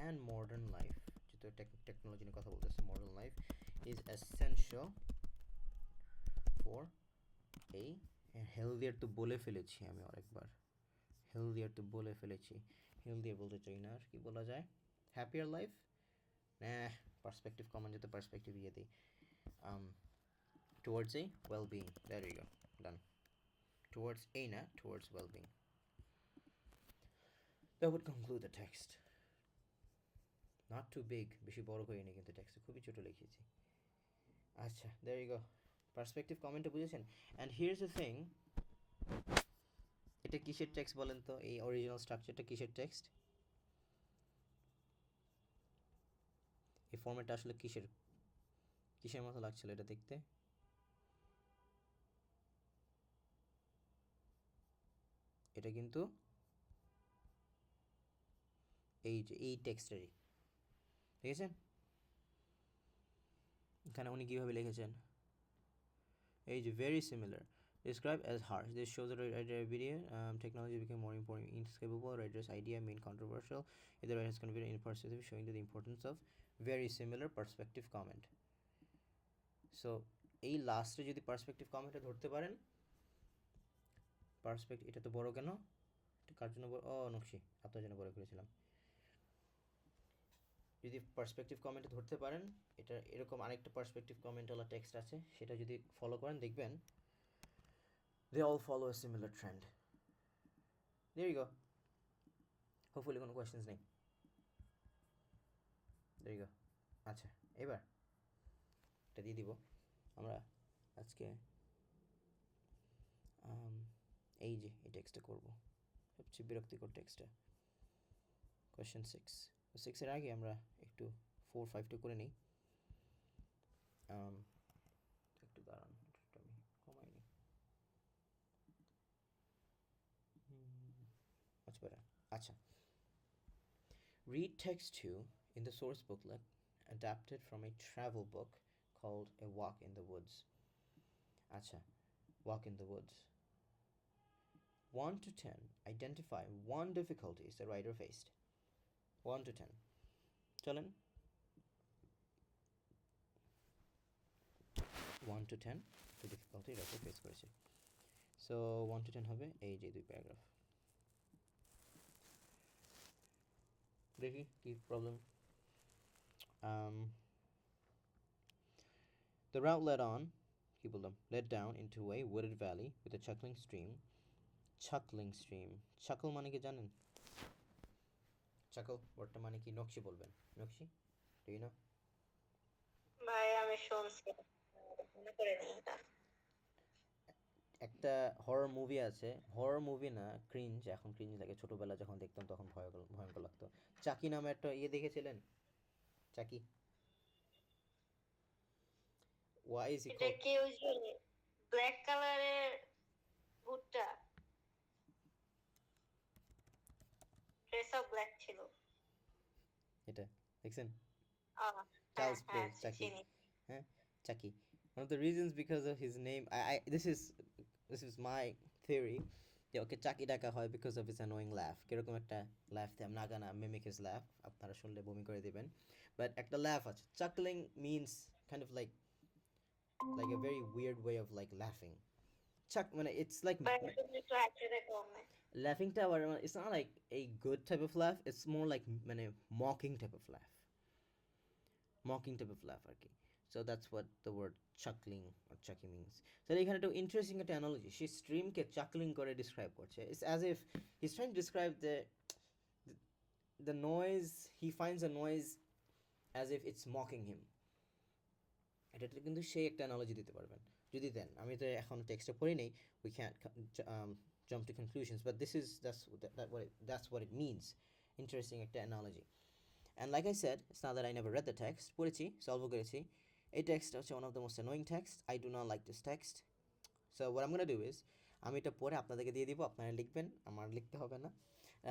and modern life, যেটা টেকনোলজি নিয়ে কথা বলতেছে, modern life is essential for a healthier, তো বলে ফেলেছি আমি আরেকবার, healthier তো বলে ফেলেছি, healthier বলতে চাই না, আর কি বলা যায়, happier life, পার্সপেক্টিভ কমন যেতে পার্সপেক্টিভ ইয়ে দিই, towards a well-being. There you go, done. Towards well-being. That would conclude the text. Not too big, বেশি বড় করিনি কিন্তু টেক্সট খুবই ছোট লিখেছি। আচ্ছা, there you go. পার্সপেক্টিভ কমেন্টে বুঝেছেন। and here's the thing, এটা কিসের টেক্সট বলেন তো, এই অরিজিনাল স্ট্রাকচারটা কিসের টেক্সট? এই ফর্মেটটা আসলে কিসের মতো লাগছিল এটা দেখতে? এটা কিন্তু এই টেক্সটেরই, ঠিক আছে? এখানে উনি কীভাবে লিখেছেন, এই যে very similar, described as harsh. This shows that writer video technology became more important, inescapable. Writer's idea made controversial. The writer has conveyed in perspective, showing the importance of very similar perspective comment. So এই লাস্টে যদি perspective কমেন্টটা ধরতে পারেন, এটা তো বড় কেন, এটা কার জন্য বড়? ও নকশি, আপনার জন্য বড় করেছিলাম। যদি পার্সপেক্টিভ কমেন্টে ধরতে পারেন, এটা এরকম আরেকটা পার্সপেক্টিভ কমেন্টওয়ালা টেক্সট আছে, সেটা যদি ফলো করেন দেখবেন they all follow a similar trend. There you go. Hopefully কোনো কোয়েশ্চেন্স নেই। There you go. আচ্ছা, এবার এটা দিয়ে দিব আমরা আজকে। এই যে এই টেক্সটটা করবো, সবচেয়ে বিরক্তিকর টেক্সটটা, কোয়েশ্চেন 6 এর আগে আমরা একটু 4-5টা করে নিই। একটু দাঁড়ান, একটু আমি কমাই নিই, much better. আচ্ছা, read text 2 in the source booklet adapted from a travel book called A Walk in the Woods. আচ্ছা, Walk in the Woods. 1 to 10, identify one difficulties the writer faced. 1 to 10. চলেন 1 to 10 the difficulty writer face করেছে। So 1 to 10 হবে এই যে দুই paragraph. দেখি কি problem. The route led on, কি বললাম, led down into a wooded valley with a chuckling stream. Chuckle মানে কি জানেন? chuckle ওয়ার্ডটা মানে কি? নকশি বলবেন। নকশি, do you know? ভাই আমি শুনছি, মনে করে নেই এটা। একটা হরর মুভি আছে, হরর মুভি না, ক্রিঞ্জ, এখন ক্রিঞ্জ লাগে, ছোটবেলা যখন দেখতাম তখন ভয়ঙ্কর লাগতো। চাকি নামে একটা ইয়ে দেখেছিলেন? চাকি, why is he এটা called? কি ওই যে ব্ল্যাক কালারের ভুট্টা, ড্রেস অফ ব্ল্যাক ছিল এটা দেখছেন? হ্যাঁ চার্লস হ্যাঁ প্লে, চাকি, চিনি। হ্যাঁ, চাকি। One of the reasons because of his name, this is my theory, যে ওকে চাকি ডাকা হয় because of his annoying laugh. কিরকম একটা laugh, I'm not gonna mimic his laugh, আপনারা শুনলে বমি করে দিবেন, but একটা laugh আছে। chuckling means kind of like a very weird way of like laughing. মানে it's like একটু হাঁটতে দেখো আমি। laughing টা আবার it's not like a good type of laugh, it's more like মানে mocking type of laugh আর কি। So that's what the word chuckling or chucky means. So এখানে একটা interesting একটা analogy, সে স্ট্রিমকে chuckling করে describe করছে। It's as if he's trying to describe the noise, he finds a noise as if it's mocking him. এটাতে কিন্তু সেই একটা analogy দিতে পারবেন যদি দেন। আমি তো এখন টেক্সটটা পড়ি নেই, we can't jump to conclusions, but that's what it means. Interesting একটা analogy. And like I said, it's not that I never read the text. পড়েছি, সলভও করেছি। এই টেক্সটটা হচ্ছে one of the most annoying text. I do not like this text. So what I'm gonna do is, আমি এটা পড়ে আপনাদেরকে দিয়ে দিব, আপনারা লিখবেন, আমার লিখতে হবে না।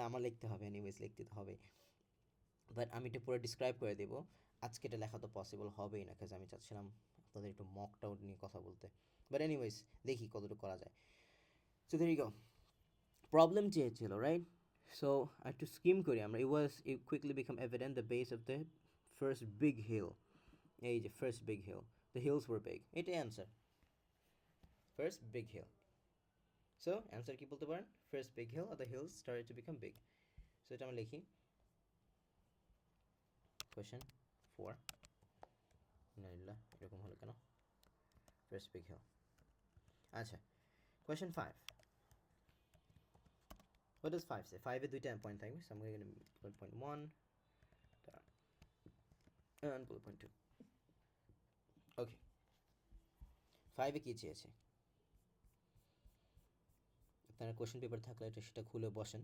আমার লিখতে হবে, এনিওয়েজ লিখতে তো হবে, বাট আমি এটা পুরো ডিসক্রাইব করে দেবো। আজকে এটা লেখা তো পসিবল হবেই না, কাজ আমি চাচ্ছিলাম আপনাদের একটু মক টাউট নিয়ে কথা বলতে, বাট এনিওয়েজ দেখি কতটুকু করা যায়। So there you go, problem চেয়েছিল, right? So I had to skim করি আমরা। It quickly became evident the base of the first big hill. এই যে first big hill, the hills were big. এটাই answer, first big hill. So answer কি বলতে পারেন? First big hill, or the hills started to become big. So এটা আমরা লিখি, question 4, নাইল্লা এরকম হলো কেন? First big hill. আচ্ছা, question 5. What does 5 say? 5 এ দুইটা পয়েন্ট থাকবে, so I'm going to put point 1 and bullet point 2. Okay, 5 এ কি চেয়েছে? আপনারা কোশ্চেন পেপার থাকলে এটা সেটা খুলে বসেন।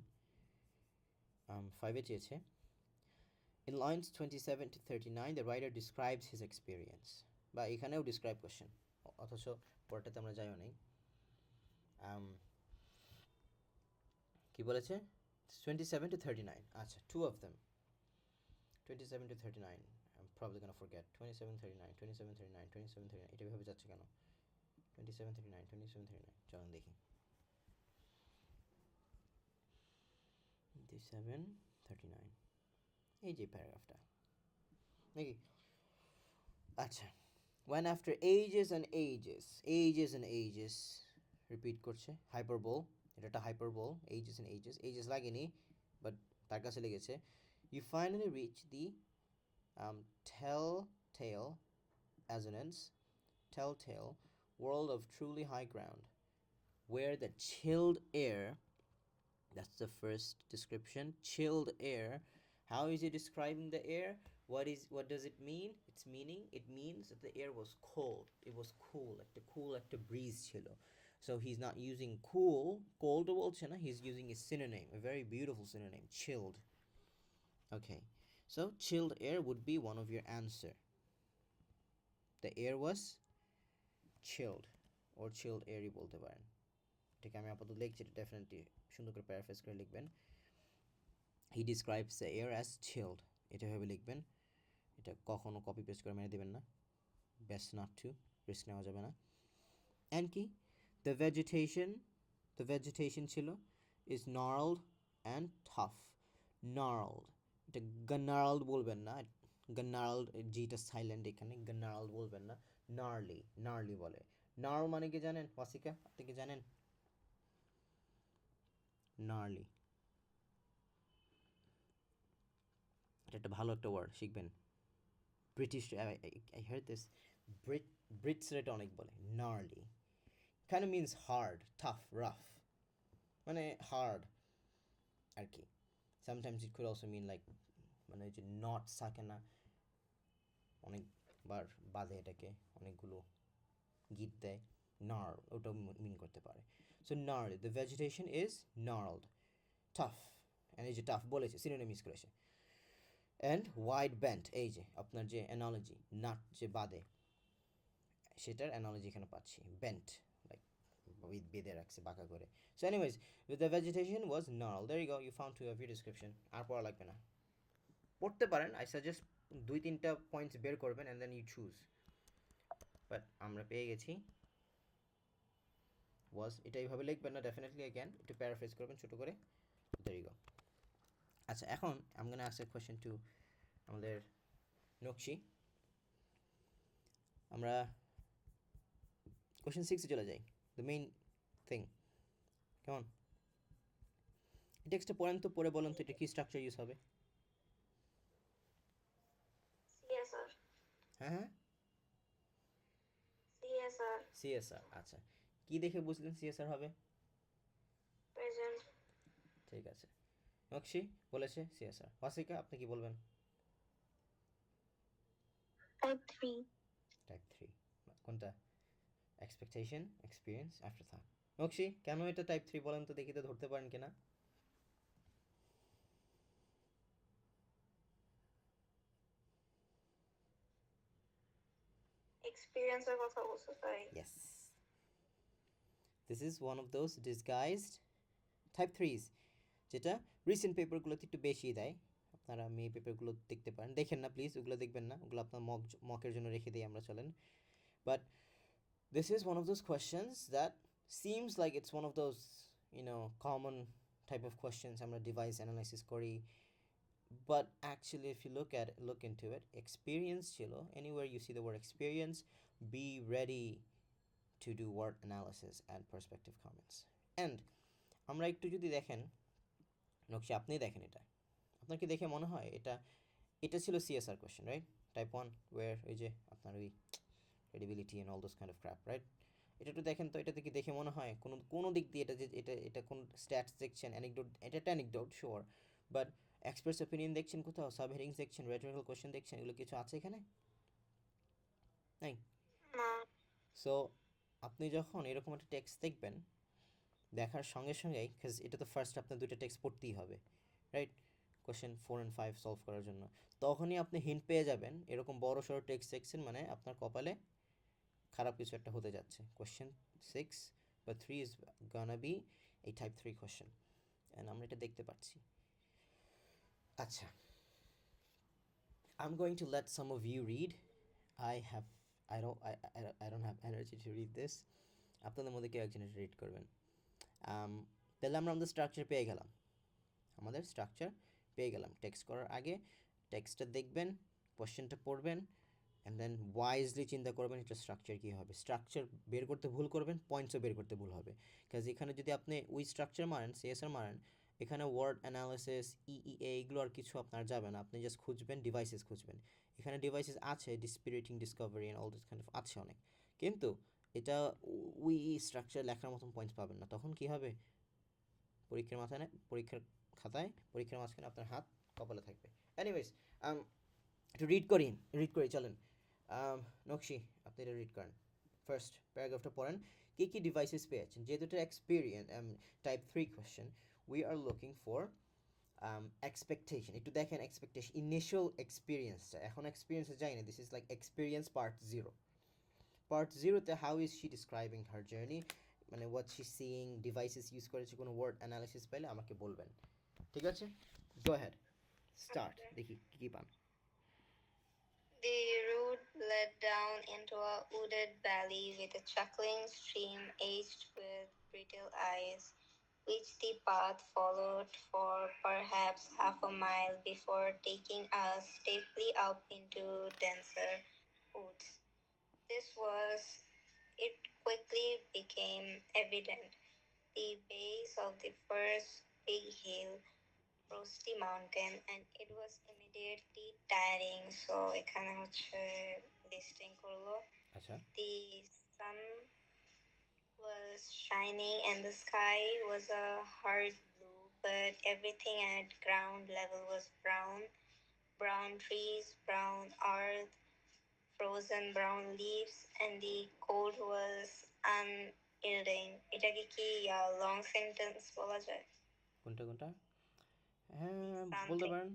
5 এ চেয়েছে In lines 27 to 39, the writer describes his experience. বা এখানেও describe question, অথচ পরটাতে আমরা যাইও নেই। কি বলেছে? 27 to 39, আচ্ছা, two of them, 27 to 39, I'm probably gonna forget, 27 39, 27 39, 27 39, এটা এভাবে যাচ্ছে কেন? 27 39, 27 39, চলুন দেখি। 27 39, এই যে প্যারাগ্রাফটা নাকি? আচ্ছা, when after ages and ages repeat করছে, hyperbole, এটা একটা hyperbole, ages লাগেনি, but তার কাছে লেগেছে। You finally reach the telltale world of truly high ground, where the chilled air, that's the first description, chilled air. How is he describing the air? What does it mean? It means that the air was cold. It was cool, like the breeze chilo. So he's not using cold বলছে না, he's using a synonym, a very beautiful synonym, chilled. Okay, so chilled air would be one of your answer. The air was chilled, or chilled air বলতে পারেন। ঠিক আমি আপাতত লিখছি, এটা definitely সুন্দর করে প্যারাফ্রেজ করে লিখবেন। He describes the air as chilled, এটা ভেবে লিখবেন। এটা কখনো কপি পেস্ট করে মেরে দেবেন না, বেস্ট নট টু, রিস্ক নেওয়া যাবে না। অ্যান্ড কি, the vegetation ছিল is gnarled and tough. Gnarled, এটা gnarled বলবেন না, gnarled জিটা সাইলেন্ট এখানে, gnarled বলবেন না, gnarly বলে। gnarl মানে কি জানেন ওয়াসিকা, আপনি কি জানেন? gnarly, এটা একটা ভালো একটা ওয়ার্ড, শিখবেন। ব্রিটিশ, I heard this, ব্রিটসরা এটা অনেক বলে, gnarly kind of means hard, tough, rough, মানে হার্ড আর কি। Sometimes it could also mean like, মানে যে নট থাকে না, অনেকবার বাঁধে এটাকে, অনেকগুলো গিট দেয়, নার্ল, ওটাও মিন করতে পারে। So gnarl, the vegetation is gnarled, tough, and এই যে টাফ বলেছে সিনোনিম ইউজ করেছে। অ্যান্ড ওয়াইড বেন্ট, এই যে আপনার যে অ্যানালজি, নাট যে বাঁধে সেটার অ্যানালজি এখানে পাচ্ছি, বেন্ট, লাইক বেঁধে রাখছে বাঁকা করে। So anyways, the vegetation was gnarl, there you go, you found two of your description. আর পড়া লাগবে না, পড়তে পারেন, আই সাজেস্ট 2-3টা পয়েন্টস বের করবেন and then you choose. But আমরা পেয়ে গেছি ওয়াজ, এটা এইভাবে লিখবেন না ডেফিনেটলি, অ্যাগেন একটু প্যারাফ্রেজ করবেন ছোটো করে, দেয়ার ইউ গো। আচ্ছা, এখন I am gonna ask a question to আমাদের নকশি। আমরা কোয়েশ্চেন 6 চলে যাই, দ্য মেইন থিং, কেমন? টেক্সটটা পড়েন তো, পড়ে বলেন তো এটা কি স্ট্রাকচার ইউজ হবে। CSR. হ্যাঁ, সিএসআর, আচ্ছা, কি দেখে বুঝলেন সিএসআর হবে? Present. ঠিক আছে, নকশি বলেছে সিএসআর। ওয়াসিকা, আপনি কি বলবেন? Type 3. টাইপ 3 কোনটা? Expectation, experience, after thought. নকশি, কেন এটা টাইপ 3 বলেন তো দেখি, তো ধরতে পারেন কিনা? Experience এর কথা বলছো তাই। Yes, this is one of those disguised type 3s, যেটা রিসেন্ট পেপারগুলোতে একটু বেশি দেয়। আপনারা মেয়ে পেপারগুলো দেখতে পারেন, দেখেন না প্লিজ, ওগুলো দেখবেন না, ওগুলো আপনার মকের জন্য রেখে দিই আমরা, চলেন। But this is one of those questions that seems like it's one of those, common type of questions আমরা ডিভাইস অ্যানালাইসিস করি, but actually if you look into it, experience ছিল, anywhere you see the word experience, be ready to do word analysis and perspective comments. And আমরা একটু যদি দেখেন, নকশি আপনি দেখেন, এটা আপনার কি দেখে মনে হয় এটা ছিল সিএসআর কোয়েশ্চেন, রাইট? টাইপ 1, ওয়ার ওই যে আপনার ওই credibility and all those kind of crap, right? এটা একটু দেখেন তো, এটাতে কি দেখে মনে হয় কোনো দিক দিয়ে এটা যে এটা কোন স্ট্যাটস দেখছেন, অ্যানেকডোট, এটা একটা anecdote sure, but express opinion দেখছেন কোথাও, সাব হেডিংস দেখছেন, রেটরিক্যাল কোয়েশ্চেন দেখছেন, এগুলো কিছু আছে এখানে? নাই। না। সো আপনি যখন এরকম একটা টেক্সট দেখবেন, দেখার সঙ্গে সঙ্গেই, বিকজ এটা তো ফার্স্ট আপনার দুইটা টেক্সট পড়তেই হবে, রাইট? কোয়েশ্চেন 4 অ্যান্ড 5 সলভ করার জন্য, তখনই আপনি হিন্ট পেয়ে যাবেন এরকম বড় সড়ো টেক্সট সেকশন মানে আপনার কপালে খারাপ কিছু একটা হতে যাচ্ছে। কোয়েশ্চেন 6 বা 3 ইজ গানা বি এই টাইপ 3 কোয়েশ্চেন, অ্যান্ড আমরা এটা দেখতে পাচ্ছি। আচ্ছা, I'm going to let some of you read. I have I don't have energy to read this. আপনাদের মধ্যে কেউ একজন রিড করবেন। তাহলে আমরা আমাদের স্ট্রাকচার পেয়ে গেলাম, টেক্সট করার আগে টেক্সটটা দেখবেন, কোয়েশ্চেনটা পড়বেন, অ্যান্ড দেন ওয়াইজলি চিন্তা করবেন এটা স্ট্রাকচার কী হবে। স্ট্রাকচার বের করতে ভুল করবেন, পয়েন্টসও বের করতে ভুল হবে, কাজ এখানে যদি আপনি ওই স্ট্রাকচার মারেন, সিএসআর মারেন, এখানে ওয়ার্ড অ্যানালিসিস ইইএ এগুলো আর কিছু আপনার যাবে না। আপনি জাস্ট খুঁজবেন, ডিভাইসেস খুঁজবেন। এখানে ডিভাইসেস আছে, dispiriting, discovery and all this kind of আছে অনেক, কিন্তু এটা ওই স্ট্রাকচার লেখার মতন পয়েন্টস পাবেন না। তখন কী হবে, পরীক্ষার খাতায় পরীক্ষার মাঝখানে আপনার হাত কপালে থাকবে। এনিওয়েজ, একটু রিড করি চলেন। নকশি, আপনি এটা রিড করেন। ফার্স্ট প্যারাগ্রাফটা পড়েন। কী কী ডিভাইসেস পেয়েছেন, যেহেতু এটা experience type 3 question, we are looking for expectation. একটু দেখেন এক্সপেকটেশন, ইনিশিয়াল এক্সপিরিয়েন্সটা, এখন এক্সপিরিয়েন্সে যাই না, this is like experience part 0। Part 0তে how is she describing her journey, মানে what she seeing, devices use করেছে, কোনো ওয়ার্ড অ্যানালিসিস পেলে আমাকে বলবেন, ঠিক আছে? গো হেড, স্টার্ট, দেখি কী কী পান। The road led down into a wooded valley with a chuckling stream edged with brittle eyes, which the path followed for perhaps half a mile before taking us steeply up into denser woods. It quickly became evident, the base of the first big hill, Frosty Mountain, and it was immediately tiring. So এখানে হচ্ছে listing করলো। আচ্ছা, The sun was shining and the sky was a hard blue, but everything at ground level was brown. Brown trees, brown earth, frozen brown leaves, and the cold was unyielding. এটাকে কি long sentence বলা যায়? কোনটা কোনটা? হ্যাঁ, বলতে Something. পারেন।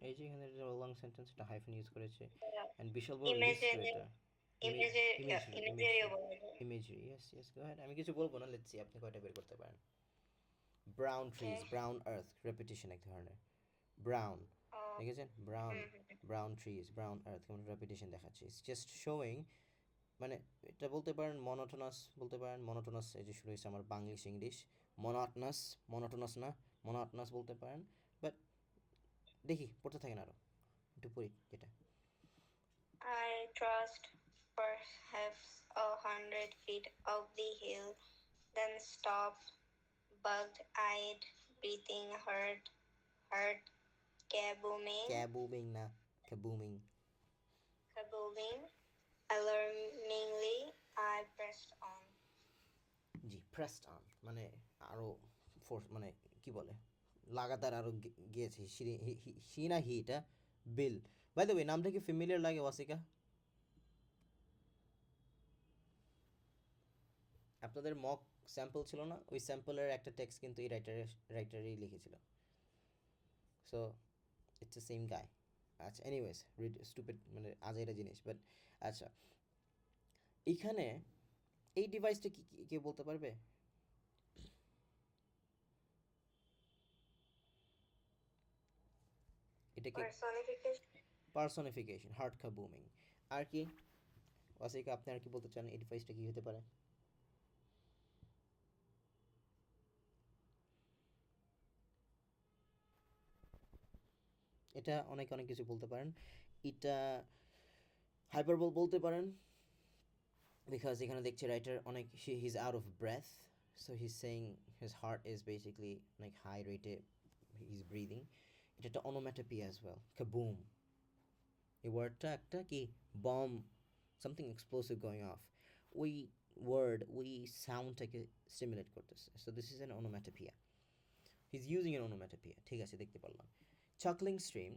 এই যে এখানে লং সেন্টেন্স, এটা হাইফেন ইউজ করেছে, Yeah. অ্যান্ড বিশাল বড় লিস্ট তো Imaginary, এটা। imagery, imagery বলা যায়। ইমেজরি, ইয়েস ইয়েস, গো হেড। আমি কিছু বলবো না, লেটস সি আপনি কয়টা বের করতে পারেন। Brown trees, Okay. Brown earth, repetition এক ধরনের। Brown, Oh. দেখেছেন? Brown, Mm-hmm. Brown trees, brown earth, কেমন রেপিটেশন দেখাচ্ছে। ইটস জাস্ট শোয়িং, মানে এটা বলতে পারেন মনোটোনাস, বলতে পারেন মনোটোনাস। এই যে শুরু হয়েছে আমার বাংলিশ ইংলিশ, মনোটোনাস না, মনোটোনাস বলতে পারেন। বাট দেখি পড়তে থাকেন, আরও একটু পড়ি যেটা। I trust perhaps 100 feet up the hill, then stopped, bug-eyed, breathing hurt, kabooming, ক্যাবুমিং না, ক্যাবুমিং। kabooming. Alarmingly, I pressed on. G, pressed on মানে আরও ফোর্স, মানে কি বলে, লাগাতার আরও গিয়েছে। সি না হি, এটা বিল। বাই দ্য ওয়ে, নামটা কি ফ্যামিলিয়ার লাগে ওয়াসিকা? আপনাদের মক স্যাম্পল ছিল না, ওই স্যাম্পলের একটা টেক্সট কিন্তু এই রাইটারই লিখেছিল। সো ইটস দ্য সেম গাই। আচ্ছা, এনিওয়েজ, রিড স্টুপিড মানে আজাইরা জিনিস, বাট আচ্ছা, এইখানে এই ডিভাইসটা কি কেউ বলতে পারবে? এটাকে Personification. Personification, heart kabooming. আর কি ওয়াসিকা, আপনি আর কি বলতে চান, এই ডিভাইসটা কি হতে পারে? এটা অনেক অনেক কিছু বলতে পারেন। এটা হাইপারবল বলতে পারেন, বিকজ এখানে দেখছি রাইটার অনেক, he is out of breadth, so he is saying his heart is basically অনেক হাই রেটে হি ইজ ব্রিদিং। এটা একটা অনোম্যাটোপিয়া অ্যাজ ওয়েল, কাবুম। এই ওয়ার্ডটা একটা কি, bomb, something explosive going off, ওই ওয়ার্ড, ওই সাউন্ডটাকে স্টিমুলেট করতেছে। So this is an onomatopoeia, he is using an onomatopoeia, ঠিক আছে, দেখতে পারলাম। চাকলিং স্ট্রিম,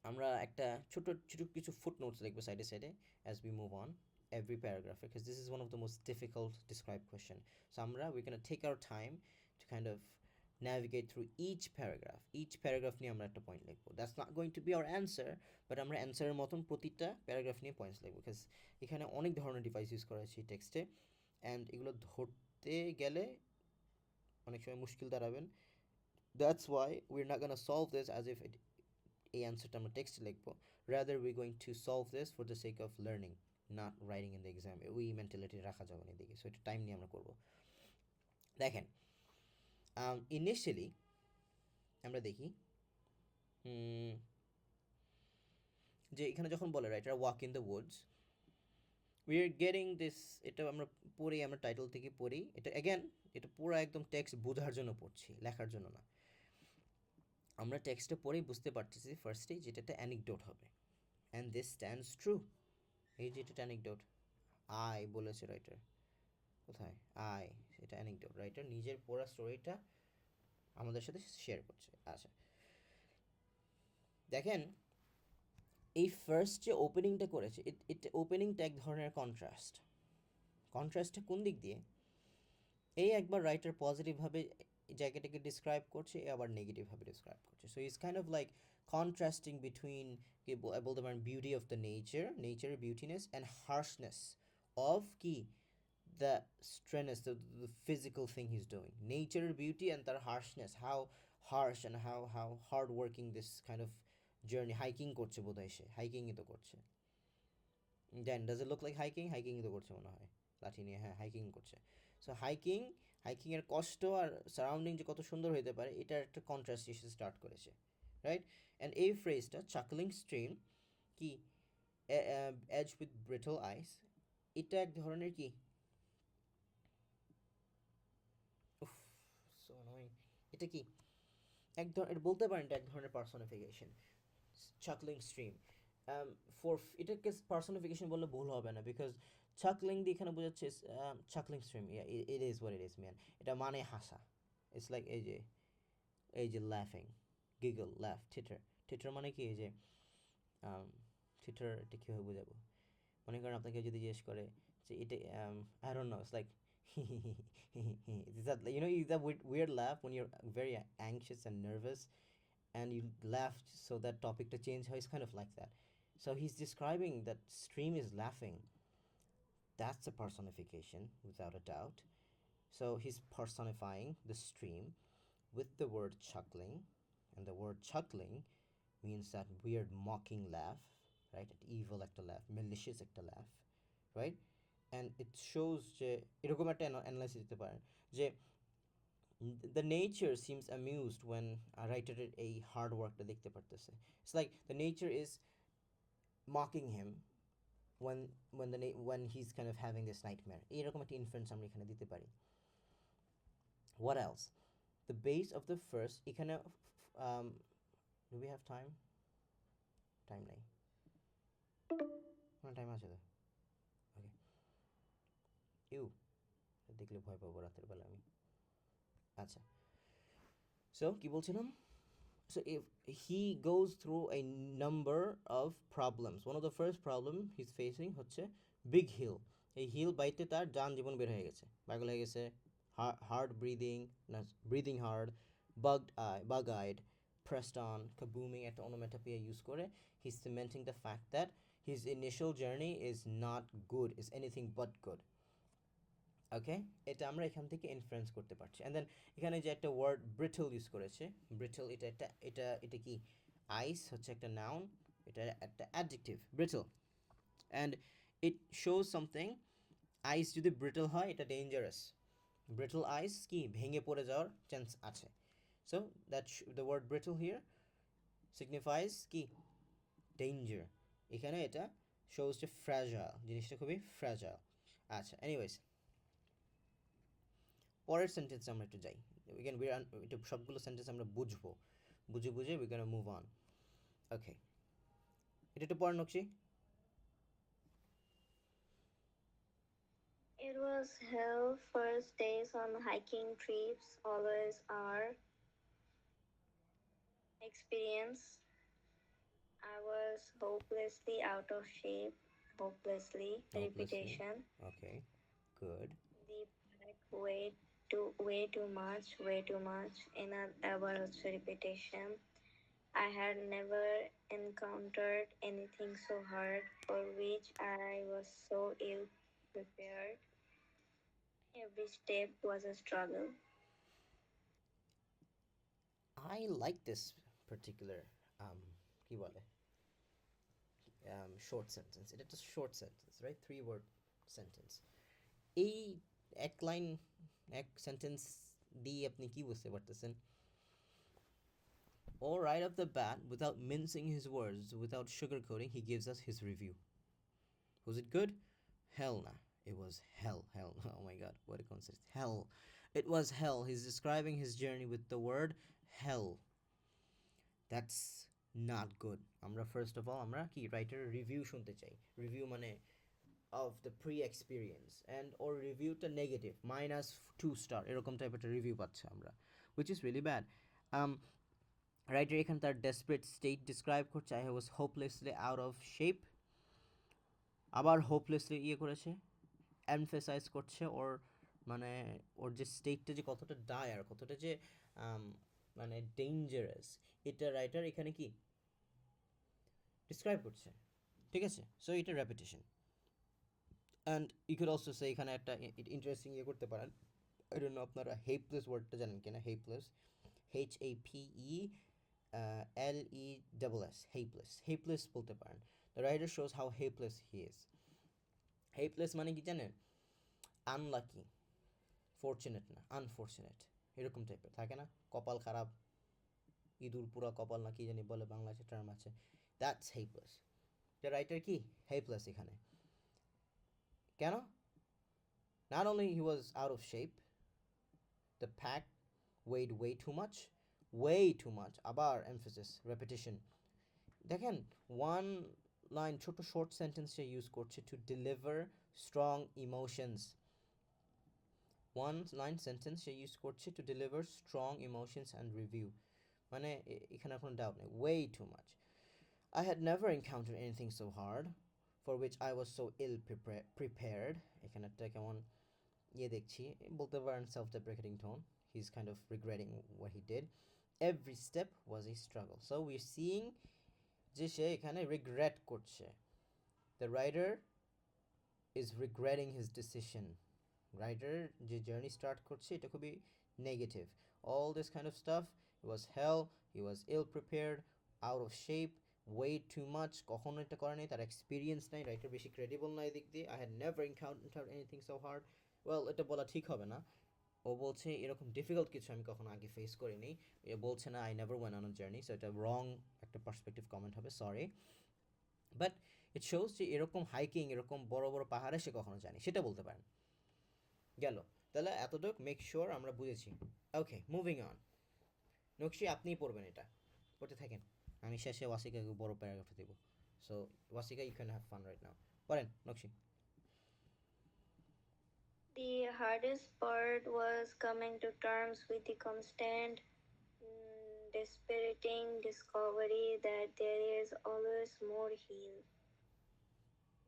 আমরা একটা ছোট ছোট কিছু ফুট নোটস দেখবো সাইডে সাইডে as we move on every paragraph, because this is one of the most difficult described question. So আমরা we gonna take our time to kind of navigate through each paragraph নিয়ে আমরা একটা point লিখবো। That's not going to B hour answer, but আমরা অ্যান্সারের মতন প্রতিটা paragraph নিয়ে points লিখবো, বিকজ এখানে অনেক ধরনের ডিভাইস ইউজ করা হয়েছে টেক্সটে, অ্যান্ড এগুলো ধরতে গেলে অনেক সময় মুশকিল দাঁড়াবেন। That's why we are not gonna solve this as if এই অ্যান্সারটা আমরা টেক্সটে লিখবো, rather we going to solve this for the sake of learning, not writing in the exam. ওই মেন্টালিটি রাখা যাবে না এদিকে, সো এটা টাইম নিয়ে আমরা করবো। দেখেন, ইনিশিয়ালি আমরা দেখি যে এখানে যখন বলে writer walk in the Woods, we are getting this, এটা আমরা পড়ি, আমরা টাইটেল থেকে পড়ি, এটা অ্যাগেন এটা পুরো একদম টেক্সট বোঝার জন্য পড়ছি, লেখার জন্য না। আমরা টেক্সটটা পড়েই বুঝতে পারতেছি ফার্স্টেই যেটা একটা অ্যানিকডোট হবে, অ্যান্ড দিস স্ট্যান্ডস ট্রু। এই যে এটা অ্যানিকডোট, আই বলেছে রাইটার, কোথায় আই, এটা অ্যানিকডোট, রাইটার নিজের পড়া স্টোরিটা আমাদের সাথে শেয়ার করছে। আচ্ছা দেখেন, এই ফার্স্ট যে ওপেনিংটা করেছে, এটা ওপেনিংটা এক ধরনের কন্ট্রাস্টটা কোন দিক দিয়ে, এই একবার রাইটার পজিটিভভাবে জায়গাটাকে ডিসক্রাইব করছে, এ আবার নেগেটিভভাবে ডিসক্রাইব করছে। So it's kind of like contrasting between কি বলতে পারেন বিউটি অফ দ্য নেচারের বিউটিনেস অ্যান্ড হার্শনেস অফ কি the strangeness, the physical thing he is doing, নেচারের বিউটি অ্যান্ড তার harshness, how harsh and how hard working this kind of journey. Hiking করছে বোধহয়, সে হাইকিংই তো করছে। Then does it look like হাইকিংই তো করছে মনে হয়, লাঠি নিয়ে, হ্যাঁ হাইকিং করছে। সো হাইকিংয়ের কষ্ট আর সারাউন্ডিং যে কত সুন্দর হতে পারে, এটার একটা কন্ট্রাস্ট এসে স্টার্ট করেছে, রাইট? অ্যান্ড এই ফ্রেজটা চাকলিং স্ট্রিম কি এজ উইথ ব্রিটল আইস, এটা এক ধরনের কি, উফ সো অ্যানোয়িং, এটা কি এক ধরনের বলতে পারেন, এটা এক ধরনের পার্সনিফিকেশন, চাকলিং স্ট্রিম। ফর এটাকে পার্সনিফিকেশন বললে ভুল হবে না, বিকজ চাকলিং দিয়ে এখানে বোঝাচ্ছে chuckling stream, it is what it is man, এটা মানে হাসা। ইটস লাইক এই যে লাফিং, গিগল, লাফ, থিটার মানে কি, এই যে থিটার এটা কীভাবে বোঝাবো, মনে করেন আপনাকে যদি জিজ্ঞেস করে যে এটা I don't know, it's like is that, you know, is that weird laugh when you're very anxious and nervous and you laugh so that topic to change, how it's kind of like that. So he's describing that stream is laughing. That's a personification without a doubt. So he's personifying the stream with the word chuckling, and the word chuckling means that weird mocking laugh, right? An evil একটা laugh, malicious একটা laugh, right? And it shows যে এরকম একটা analysis দিতে পারেন যে the nature seems amused when a writer এই hard ওয়ার্কটা দেখতে পারতেছে। It's like the nature is mocking him when he's kind of having this nightmare, এরকম একটা ইনফারেন্স আমরা এখানে দিতে পারি। What else? The base of the first এখানে do we have time নাই, টাইম আছে তো, ওকে। দেখলে ভয় পাবো রাতের বেলা আমি। আচ্ছা, সো কি বলছিলাম, so if he goes through a number of problems, one of the first problem he's facing হচ্ছে big hill, এই হিল বাইতে তার যান জীবন বের হয়ে গেছে, পাগল হয়ে গেছে, হার্ড ব্রিদিং, না breathing hard, bug eyed, pressed on, kabooming একটা onomatopoeia ইউজ করে he's cementing the fact that his initial journey is not good, is anything but good. ওকে, এটা আমরা এখান থেকে ইনফারেন্স করতে পারছি। অ্যান্ড দেন এখানে যে একটা ওয়ার্ড ব্রিটল ইউজ করেছে, ব্রিটল এটা কি, আইস হচ্ছে একটা নাউন, এটা একটা adjective brittle, and it shows something, ice যদি ব্রিটল হয় এটা ডেঞ্জারাস, ব্রিটল আইস কি ভেঙে পড়ে যাওয়ার চান্স আছে। So that the word brittle here signifies কি ডেঞ্জার, এখানে এটা শোজ যে ফ্র্যাজাইল, জিনিসটা খুবই ফ্র্যাজাইল। আচ্ছা, এনিওয়েজ পরের সেন্টেন্সে আমরা একটু যাই, উইগান এটা সবগুলো সেন্টেন্স আমরা বুঝে উই ক্যান মুভ অন। ওকে, এটা একটু পড়ার নকশি। It was hell. First days on hiking trips always are. Experience. I was hopelessly out of shape. Hopelessly. Repetition. Okay, good. The black weight way too much, way too much. In abar hocche repetition. I had never encountered anything so hard for which I was so ill prepared. Every step was a struggle. I like this particular কি বলে short sentence. It is a short sentence, right? 3 word sentence. এই এক line এক sentence দিয়ে আপনি কি বুঝতে পারতেছেন? All right off the bat, without mincing his words, without sugarcoating, he gives us his review. Was it good? Hell nah. It was hell. Hell. Oh my god, what a concept. Hell. It was hell. He's describing his journey with the word hell. That's not good. আমরা first of all আমরা কি writer review শুনতে চাই। Review মানে of the pre-experience and or রিভিউটা negative -2 star এরকম টাইপের একটা রিভিউ পাচ্ছে আমরা, which is really bad. Writer এখানে তার ডেসপারেট স্টেট ডিসক্রাইব করছে, I was হোপলেসলি out of shape, আবার হোপলেসলি ইয়ে করেছে, এমফেসাইজ করছে ওর মানে ওর যে স্টেটটা যে কতটা ডায়ার, কতটা যে মানে ডেঞ্জারাস, এটা রাইটার এখানে কি ডিসক্রাইব করছে, ঠিক আছে? সো এটা repetition. And you could also say এখানে একটা ইন্টারেস্টিং ইয়ে করতে পারেন, আই ডোন্ট নো আপনারা হেপলেস ওয়ার্ডটা জানেন কিনা? হেপলেস, HAPELESS, হেপলেস, হেপলেস বলতে পারেন। The writer shows how helpless he is. Helpless মানে কি জানেন? আনলাকি, ফর্চুনেট না, আনফর্চুনেট, এরকম টাইপের থাকে না, কপাল খারাপ, ইঁদুর পুরা কপাল না কি জানি বলে বাংলাদেশে টার্ম আছে, দ্যাটস হেপলেস। দ্য রাইটার কি হেপলেস এখানে কেন? Not only he was out of shape, the pack weighed way too much, আবার emphasis, repetition, দেখেন ওয়ান লাইন ছোট শর্ট সেন্টেন্স সে ইউজ করছে to deliver strong emotions, one line sentence সে ইউজ করছে to deliver strong emotions and review, মানে এখানে কোনো ডাউট নেই, way too much. I had never encountered anything so hard for which I was so ill prepared. এখানে একটা কেমন ইয়ে দেখছি, বলতে পারেন self deprecating tone, he is kind of regretting what he did, every step was a struggle. So we are seeing যে সে এখানে রিগ্রেট করছে, the writer is regretting his decision. Writer যে জার্নি স্টার্ট করছে এটা খুবই negative, all this kind of stuff, he was hell, he was ill prepared, out of shape, way too much, কখনো এটা করে নাই, তার এক্সপিরিয়েন্স নাই, রাইটার বেশি ক্রেডিবল না এদিক দিয়ে। I had never encountered anything so hard, well এটা বলা ঠিক হবে না, ও বলছে এরকম ডিফিকাল্ট কিছু আমি কখনো আগে ফেস করিনি, এ বলছে না I never went on a journey, so এটা রং একটা পার্সপেক্টিভ কমেন্ট হবে, সরি। বাট ইট শোজ যে এরকম হাইকিং, এরকম বড় বড় পাহাড়ে সে কখনো যায়নি, সেটা বলতে পারেন। গেল তাহলে এতটুক, মেক শিওর আমরা বুঝেছি। ওকে, মুভিং অন। নকশি আপনিই পড়বেন, এটা পড়তে থাকেন, আমি শেষে ওয়াসিকাকে বড় প্যারাগ্রাফটা দেবো। So Wasika, you can have fun right now, পড়েন নকশি। The hardest part was coming to terms with the constant, dispiriting discovery that there is always more heal.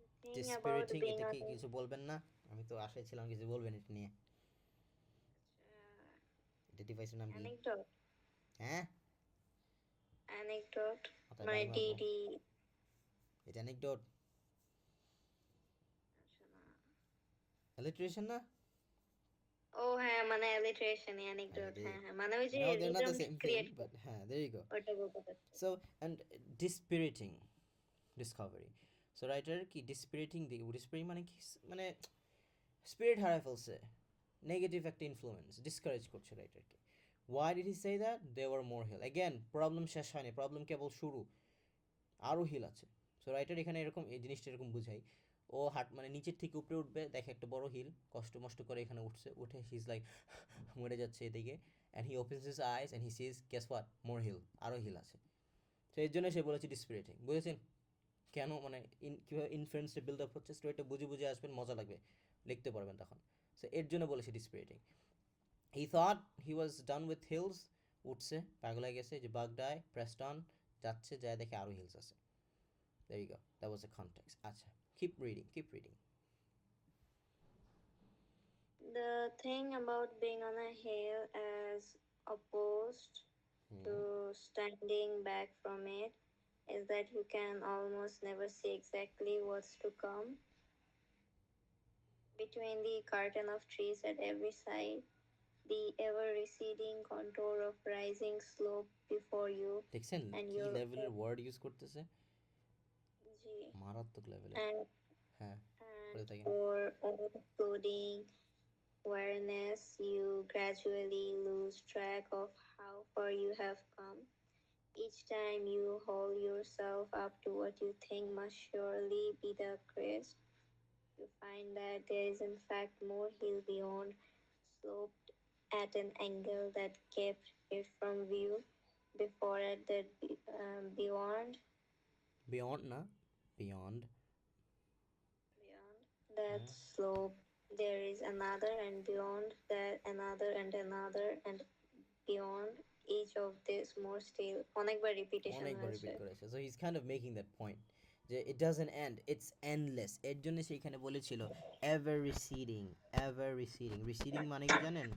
The thing about ডিসপিরিটিং, being এটা on কি কিছু বলবেন না? আমি তো আশায় ছিলাম কিছু বলবেন এটা নিয়ে। এটা ডিভাইসের নাম কি? anecdote, হ্যাঁ, anecdote, মাথায় মানে বাড়ি মারবো। ডিডি, এটা অ্যানেকডোট, অ্যালিট্রেশন না? ও হ্যাঁ, মানে alliteration, anecdote, There হ্যাঁ you হ্যাঁ, মানে ওই যে go. No, they're not the rhythms same thing, create but করে, there you go. ওটা বলতে চাচ্ছি। So, and dispiriting discovery. So writer কি dispiriting দিকে, dispiriting মানে কি, মানে স্পিরিট হারায় ফেলছে, নেগেটিভ একটা ইনফ্লুয়েন্স, ডিসকারেজ করছে রাইটারকে। Why did he say that? They were more hill. Again problem শেষ হয়নি, প্রবলেম কেবল শুরু, আরও হিল আছে। সো রাইটার এখানে এরকম এই জিনিসটা এরকম বুঝাই, ও হাট মানে নিচের থেকে উপরে উঠবে, দেখে একটা বড় হিল, কষ্ট মষ্ট করে এখানে উঠছে, উঠে হি ইজ লাইক মরে যাচ্ছে এদিকে, and he opens his eyes and he sees guess what, more hill, আরও হিল আছে। তো এর জন্য সে বলেছে ডিসপিরিটিং, বুঝেছেন কেন? মানে কীভাবে ইনফ্লুয়েন্সটা বিল্ড আপ হচ্ছে, স্টোরিটা বুঝে বুঝে আসবেন, মজা লাগবে, লিখতে পারবেন তখন। সো এর জন্য বলেছে dispiriting. He thought he was done with hills, উঠছে, পাগল হয়ে গেছে, যে বাগডায় প্রেসড অন, যাচ্ছে, যায় দেখে আরও হিলস আছে। There you go. That was the context. আচ্ছা, keep reading, keep reading. The thing about being on a hill as opposed Hmm. to standing back from it is that you can almost never see exactly what's to come. Between the curtain of trees at every side, the ever receding contour of rising slope before you, দেখছেন and কি your লেভেলের word use করতেছে, G, মারাত্মক লেভেলের। and হ্যাঁ, and বলে থাকেন। for overflowing awareness, you gradually lose track of how far you have come. Each time you haul yourself up to what you think must surely be the crest, you find that there is in fact more hill beyond, sloped at an angle that kept it from view before at the beyond beyond না, beyond. beyond that হ্যাঁ, slope there is another, and beyond that another, and another, and beyond each of these more still অনেকবার repetition অনেকবার হয়েছে। Repeat করেছে। So he is kind of making that point যে it doesn't end, it's endless. এর জন্য সেইখানে বলেছিল ever receding, ever receding. Receding মানে কি জানেন?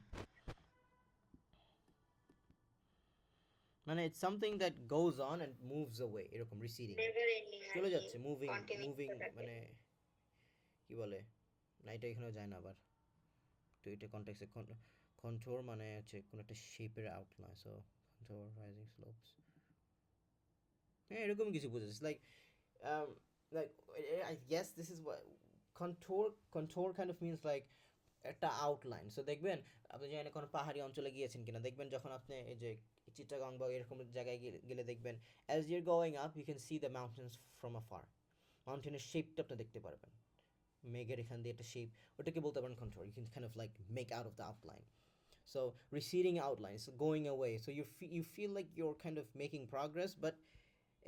মানে it's something that goes on and moves away, এরকম রিসিডিং, never ending আর চলে কি, যাচ্ছে, মুভিং, কন্টিনিউ মুভিং করতে থাকে। মানে কি বলে না, এটা এখানেও যায় না আবার। তো এটা কন্টেক্সে কন্ট্রোর মানে হচ্ছে কোনো একটা শেপের outline. So contour rising slopes, হ্যাঁ এরকম কিছু বুঝেছে। Like I guess this is what contour kind of means, like একটা আউটলাইন। সো দেখবেন আপনি যেখানে কোনো পাহাড়ি অঞ্চলে গিয়েছেন কিনা, দেখবেন যখন আপনি এই যে চিটাগাং বা এরকম জায়গায় গেলে দেখবেন as you're going up you can see the mountains from afar. মাউন্টেনের শেপটা আপনি দেখতে পারবেন, মেঘের এখান দিয়ে একটা শেপ, ওটাকে বলতে পারেন control. You can kind of like make out of the outline. So receding outlines, going away. So you feel like you're kind of making progress, but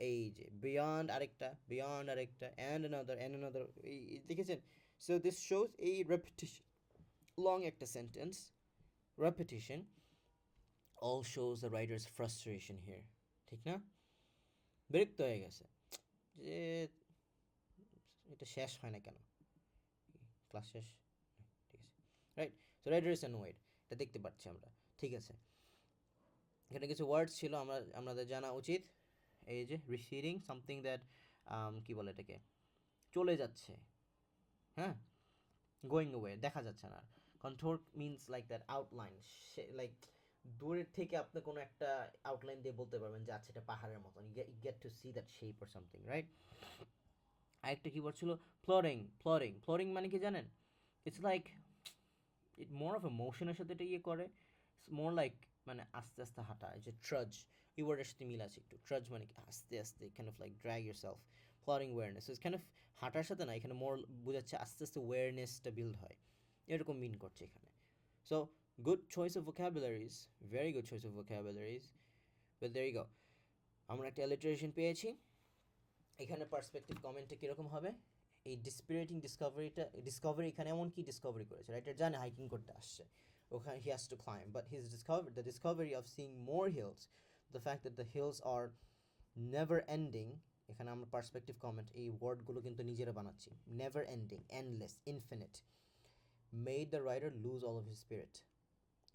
এই যে beyond আরেকটা, beyond আরেকটা, and another দেখেছেন? So this shows a repetition, long একটা sentence, repetition all shows the writer's frustration here, ঠিক না? বিরক্ত হয়ে গেছে যে এটা শেষ হয় না কেন, ক্লাস শেষ, ঠিক আছে, right? So writer is annoyed, এটা দেখতে পাচ্ছি আমরা, ঠিক আছে। এখানে কিছু ওয়ার্ডস ছিল আমাদের জানা উচিত। এই যে রিসিডিং, সামথিং দ্যাট কী বলে এটাকে, চলে যাচ্ছে, হ্যাঁ, গোয়িং অ্যাওয়ে, দেখা যাচ্ছে না। Control means like that outline, like দূরের থেকে আপনি কোনো একটা আউটলাইন দিয়ে বলতে পারবেন যে আচ্ছা এটা পাহাড়ের মতন, you get to see that shape or something, right? আরেকটা কিওয়ার্ড ছিল প্লটিং। প্লটিং মানে কি জানেন? It's like it more of a মোশনের সাথে এটা ইয়ে করে, ইটস মোর লাইক মানে আস্তে আস্তে হাঁটা। যে ট্রাজ, এই ওয়ার্ডের সাথে মিল আছে একটু। ট্রাজ মানে কি আস্তে আস্তে, kind of like drag your self. Plotting awareness it's kind of হাঁটার সাথে না, এখানে মোর বোঝাচ্ছে আস্তে আস্তে ওয়ারনেসটা বিল্ড হয়, এরকম মিন করছে এখানে। So good choice of vocabularies, very good choice of vocabularies, but there you go. আমরা একটা অ্যালিটারেশন পেয়েছি। এখানে পার্সপেক্টিভ কমেন্টটা কীরকম হবে? এই ডিসপিরিটিং ডিসকভারি এখানে এমন কি ডিসকভারি করেছে, রাইটার জানে হাইকিং করতে আসছে ওখানে, he has to climb, but his the discovery of seeing more hills, the fact that the hills are never ending. এখানে আমরা পার্সপেক্টিভ কমেন্ট এই ওয়ার্ডগুলো কিন্তু নিজেরা বানাচ্ছি। Never ending, endless, infinite, made the writer lose all of his spirit,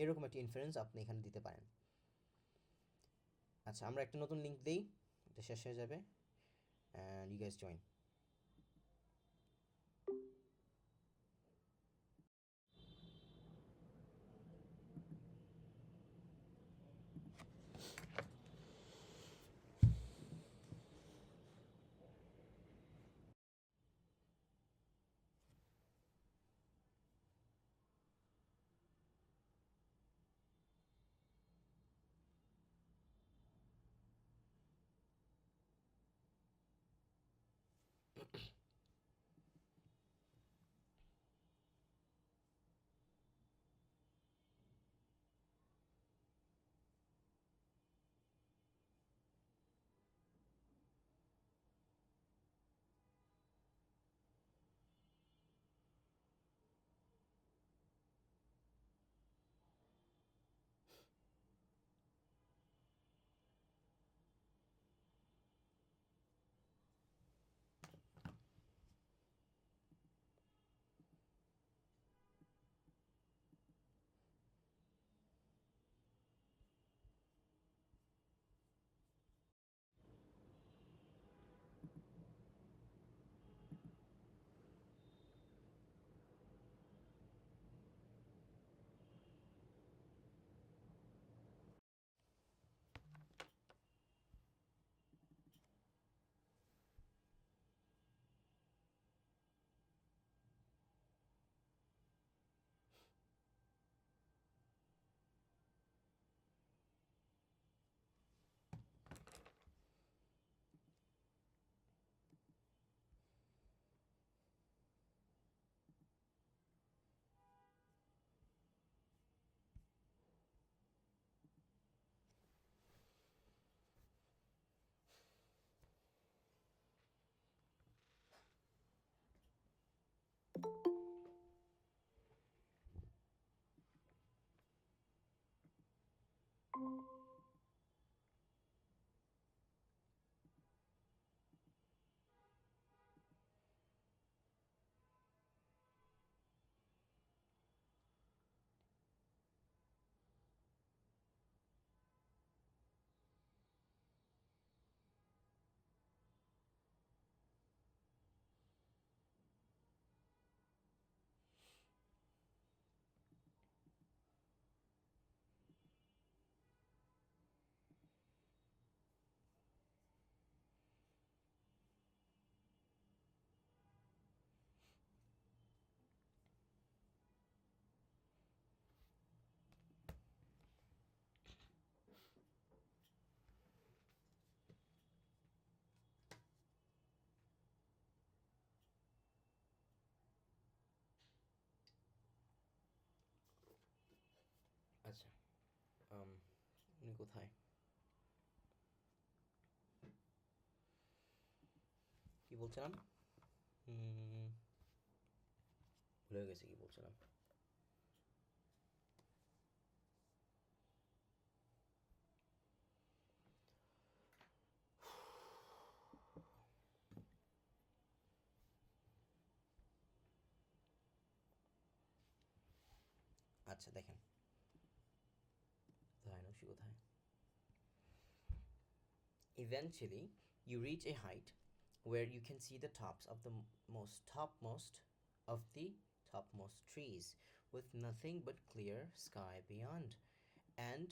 এরকম একটা inference আপনি এখানে দিতে পারেন। আচ্ছা, আমরা একটা নতুন লিঙ্ক দিই, এটা শেষ হয়ে যাবে, and you guys join. আচ্ছা, উনি কোথায়, কি বলছিলাম? ভুলে গেছি কি বলছিলাম। আচ্ছা দেখেন, ধারণসী কোথায়? Eventually, you reach a height where you can see the tops of the topmost of the topmost trees, with nothing but clear sky beyond, and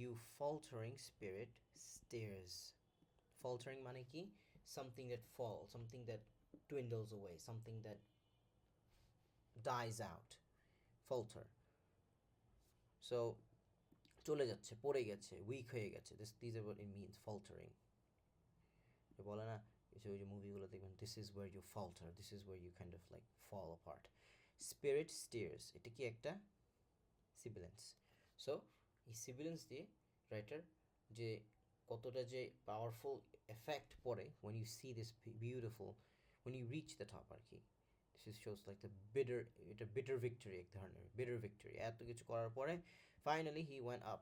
you faltering spirit stares. Faltering মানে কি? Something that falls, something that dwindles away, something that dies out. Falter. So চলে যাচ্ছে, পড়ে গেছে, week হয়ে গেছে, these are what it means, faltering. বলে না ওই যে মুভিগুলো দেখবেন, this is where you falter, this is where you kind of like fall apart. Spirit steers, এটা কি একটা সিবিলেন্স। সো এই সিবিলেন্স দিয়ে রাইটার যে কতটা যে পাওয়ারফুল এফেক্ট পড়ে when you see this beautiful, when you reach the top আর কি। This is shows like the bitter, এটা বিটার ভিক্টরি, এক ধরনের বিটার ভিক্টরি। এত কিছু করার পরে finally he went up,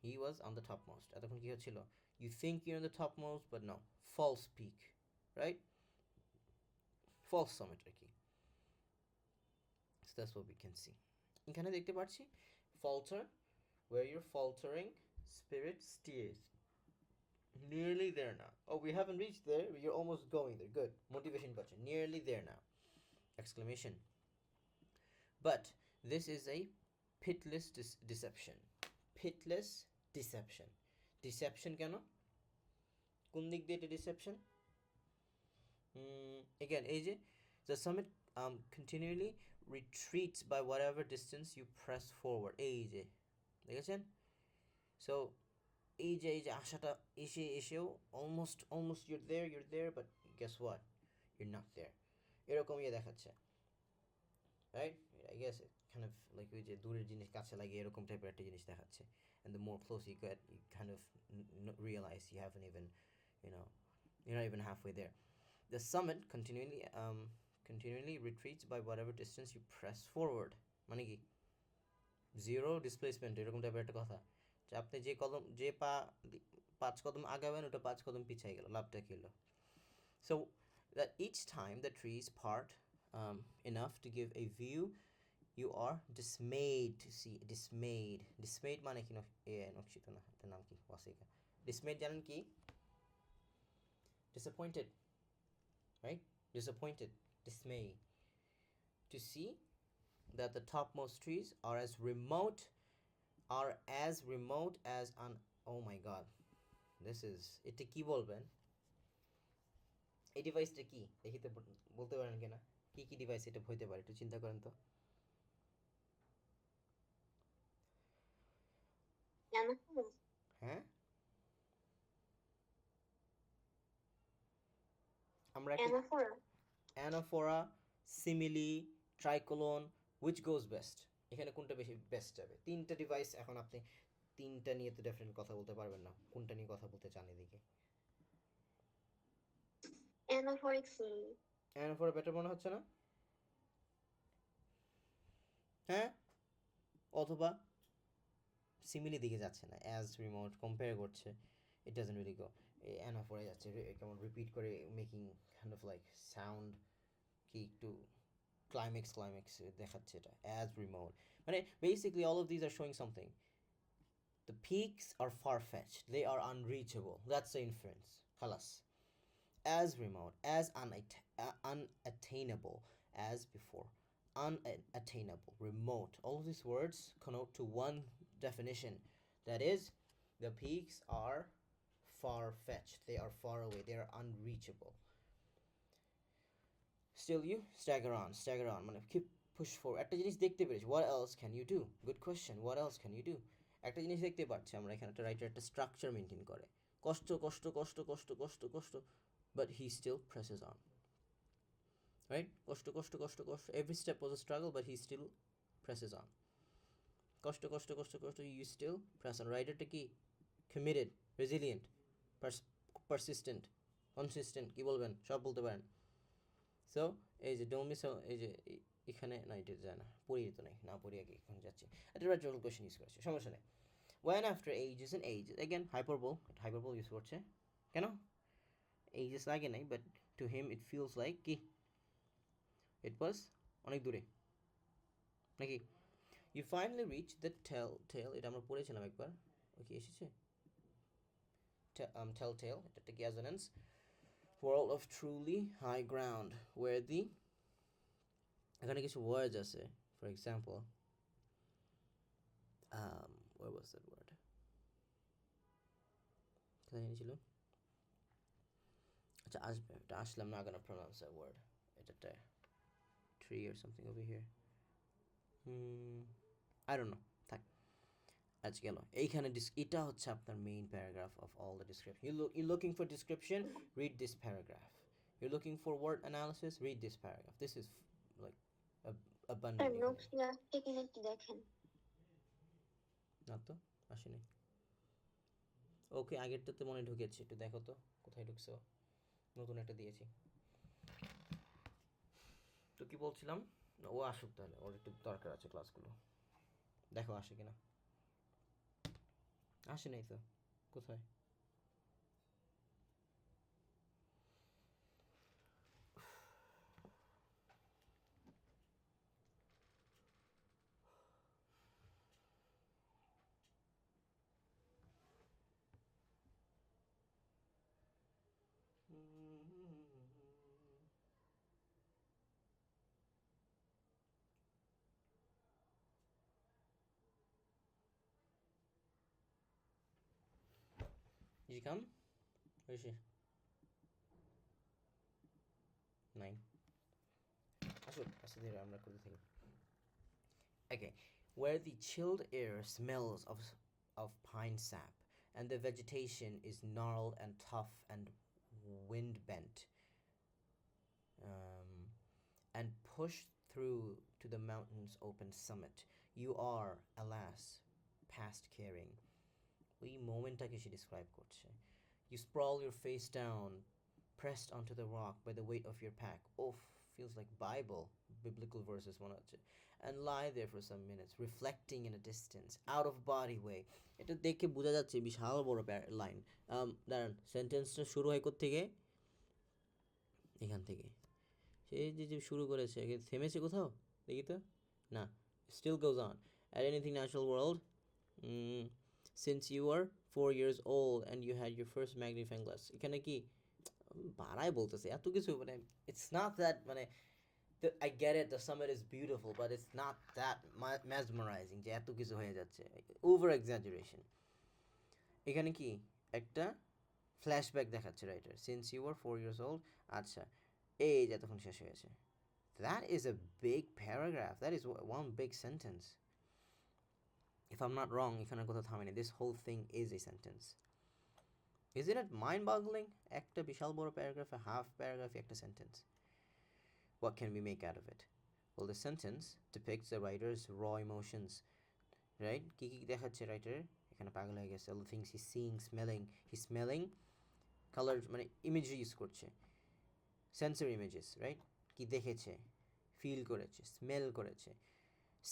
he was on the top most. এতক্ষণ কি হচ্ছিল? You think you're on the topmost, but no, false peak, right? False summit আর কি। So that's what we can see. এখানে দেখতে পাচ্ছি falter, where you're faltering, spirit steers. Nearly there now. Oh, we haven't reached there. You're almost going there. Good. Motivation button. Nearly there now. Exclamation. But this is a pitless deception. Pitless deception. Deception কেন? কোন দিক দিয়ে এটা deception? Again, এই যে the summit continually retreats by whatever distance you press forward. এই যে দেখেছেন? So এই যে আশাটা এসেও almost you're there, but guess what? You're not there. এরকম দেখাচ্ছে, right? I guess it kind of like ওই যে দূরের জিনিস কাছে লাগে এরকম টাইপের একটা জিনিস দেখাচ্ছে, and the more close you get, you kind of realize you haven't even, you're not even halfway there. The summit continually retreats by whatever distance you press forward. মানে কি? জিরো ডিসপ্লেসমেন্ট এরকম টাইপের একটা কথা, যে আপনি যে পা 5 কদম আগাবেন, ওটা 5 কদম পিছাই গেল, লাভটা কি হলো? So that each time the trees part enough to give a view, you are dismayed to see. Dismayed মানে কি? নক্ষিত না, তার নাম কি? ওয়াসিকা। Dismayed জানেন কি? Disappointed, right? Disappointed, dismay. To see that the topmost trees are as remote as an, oh my god, this is, এটা কি বলবেন? এই ডিভাইসটা কি দেখি তো, বলতে পারেন কিনা কি ডিভাইস এটা হইতে পারে, একটু চিন্তা করেন তো। হ্যাঁ, আমরা anaphora, simile, tricolon, which goes best? এখানে কোনটা বেশি বেস্ট যাবে? 3টা ডিভাইস, এখন আপনি 3টা নিয়ে তো ডিফারেন্ট কথা বলতে পারবেন না, কোনটা নিয়ে কথা বলতে চান এদিকে? অ্যানাফোরা বেটার মনে হচ্ছে না? হ্যাঁ, অথবা সিমিলি দিকে যাচ্ছে না, অ্যাজ রিমোট কম্পেয়ার করছে, ইট ডাজন্ট রিয়েলি গো, অ্যানা পড়ে যাচ্ছে, কেমন রিপিট করে making kind of like sound, কি একটু ক্লাইম্যাক্স দেখাচ্ছে এটা অ্যাজ রিমোট, মানে basically all of these are showing something. The peaks are far-fetched, they are unreachable, that's the inference, خلاص. As remote, as unattainable as before, unattainable, remote, all of these words connote to one definition, that is, the peaks are far-fetched, they are far away, they are unreachable. Still you stagger on, মানে keep push forward. একটা জিনিস দেখতে পেরেছি, what else can you do? Good question, what else can you do? একটা জিনিস দেখতে পাচ্ছি আমরা এখানে, একটা রাইটার একটা স্ট্রাকচার মেনটেন করে, কষ্ট কষ্ট কষ্ট কষ্ট কষ্ট কষ্ট, but he still presses on, right? কষ্ট কষ্ট কষ্ট কষ্ট, every step was a struggle, but he still presses on. কষ্ট কষ্ট কষ্ট কষ্ট, you still press on. রাইটারটা কি? committed, resilient, persistent, consistent, কি বলবেন? সব বলতে পারেন. সো এই যে ডোন্ট মিস, এই যে এখানে না, এটা যায় না, পড়ি তো নেই, না পড়ি আগে এখন যাচ্ছি, একটা রেটরিক্যাল কোয়েশ্চেন ইউজ করেছে, সমস্যা নেই. when after ages and ages, again hyperbole use করছে, কেন ages লাগে নাই, but to him it feels like কি it was অনেক দূরে নাকি. you finally reach the telltale, এটা আমরা পড়েছিলাম একবার, ওকে এসেছে telltale, এটা একটা assonance, world of truly high ground, where the, এখানে কিছু ওয়ার্ডস আছে, for example where was that word, কোথায় এনেছিল, আচ্ছা আসবে, এটা আসলাম না, gonna pronounce that word, এটা tree or something over here, I don't know, থাক, আজ গেল এইখানে. এটা হচ্ছে আপনার main paragraph of all the description. You looking for description, read this paragraph. You're looking for word analysis, read this paragraph. This is like abundantly. দেখেন না তো আসেনি, ওকে আগেরটাতে মনে ঢুকেছে, একটু দেখো তো কোথায় ঢুকছো, নতুন একটা দিয়েছি তো. কি বলছিলাম, ও আসুক তাহলে, ওর একটু দরকার আছে ক্লাসগুলো, দেখো আসে কিনা. আসে নাই তো, কোথায়, did you come, where is she, 9 আসুক, আসতে ধীরে আমরা করতে থাকি. Okay, where the chilled air smells of pine sap, and the vegetation is gnarled and tough and wind bent, and pushed through to the mountain's open summit, you are, alas, past caring. ওই মোমেন্টটাকে সে describe করছে. You sprawl your face down, pressed onto the rock by the weight of your pack. Oof, feels like biblical verses মনে হচ্ছে. And lie there for some minutes, reflecting in a distance, out of body way. এটা দেখে বোঝা যাচ্ছে বিশাল বড় line. দাঁড়ান, সেন্টেন্সটা শুরু হয় কোত্থেকে, এখান থেকে, সে যে শুরু করেছে, থেমেছে কোথাও দেখি তো, না, still goes on. At anything natural world, since you were 4 years old and you had your first magnifying glass. এখানে কি বাড়ায় বলতেছে এত কিছু, মানে it's not that, মানে I get it, the summit is beautiful, but it's not that mesmerizing যে এত কিছু হয়ে যাচ্ছে, over exaggeration. এখানে কি একটা ফ্ল্যাশব্যাক দেখাচ্ছে writer, since you were 4 years old. আচ্ছা, এই যে তখন শেষ হয়েছে. That is a big paragraph, that is one big sentence. If I'm not wrong, এখানে কোথাও থামেনি, this whole thing is a sentence. Isn't it mind-boggling? একটা বিশাল বড় প্যারাগ্রাফ, a half paragraph, একটা sentence. What can we make out of it? Well, the sentence depicts the writer's raw emotions, right? কি কি দেখাচ্ছে writer, এখানে পাগল হয়ে গেছে, all the things he's seeing, he's smelling, color, মানে imagery ইউজ করছে, sensory images, right? কি দেখেছে, ফিল করেছে, স্মেল করেছে,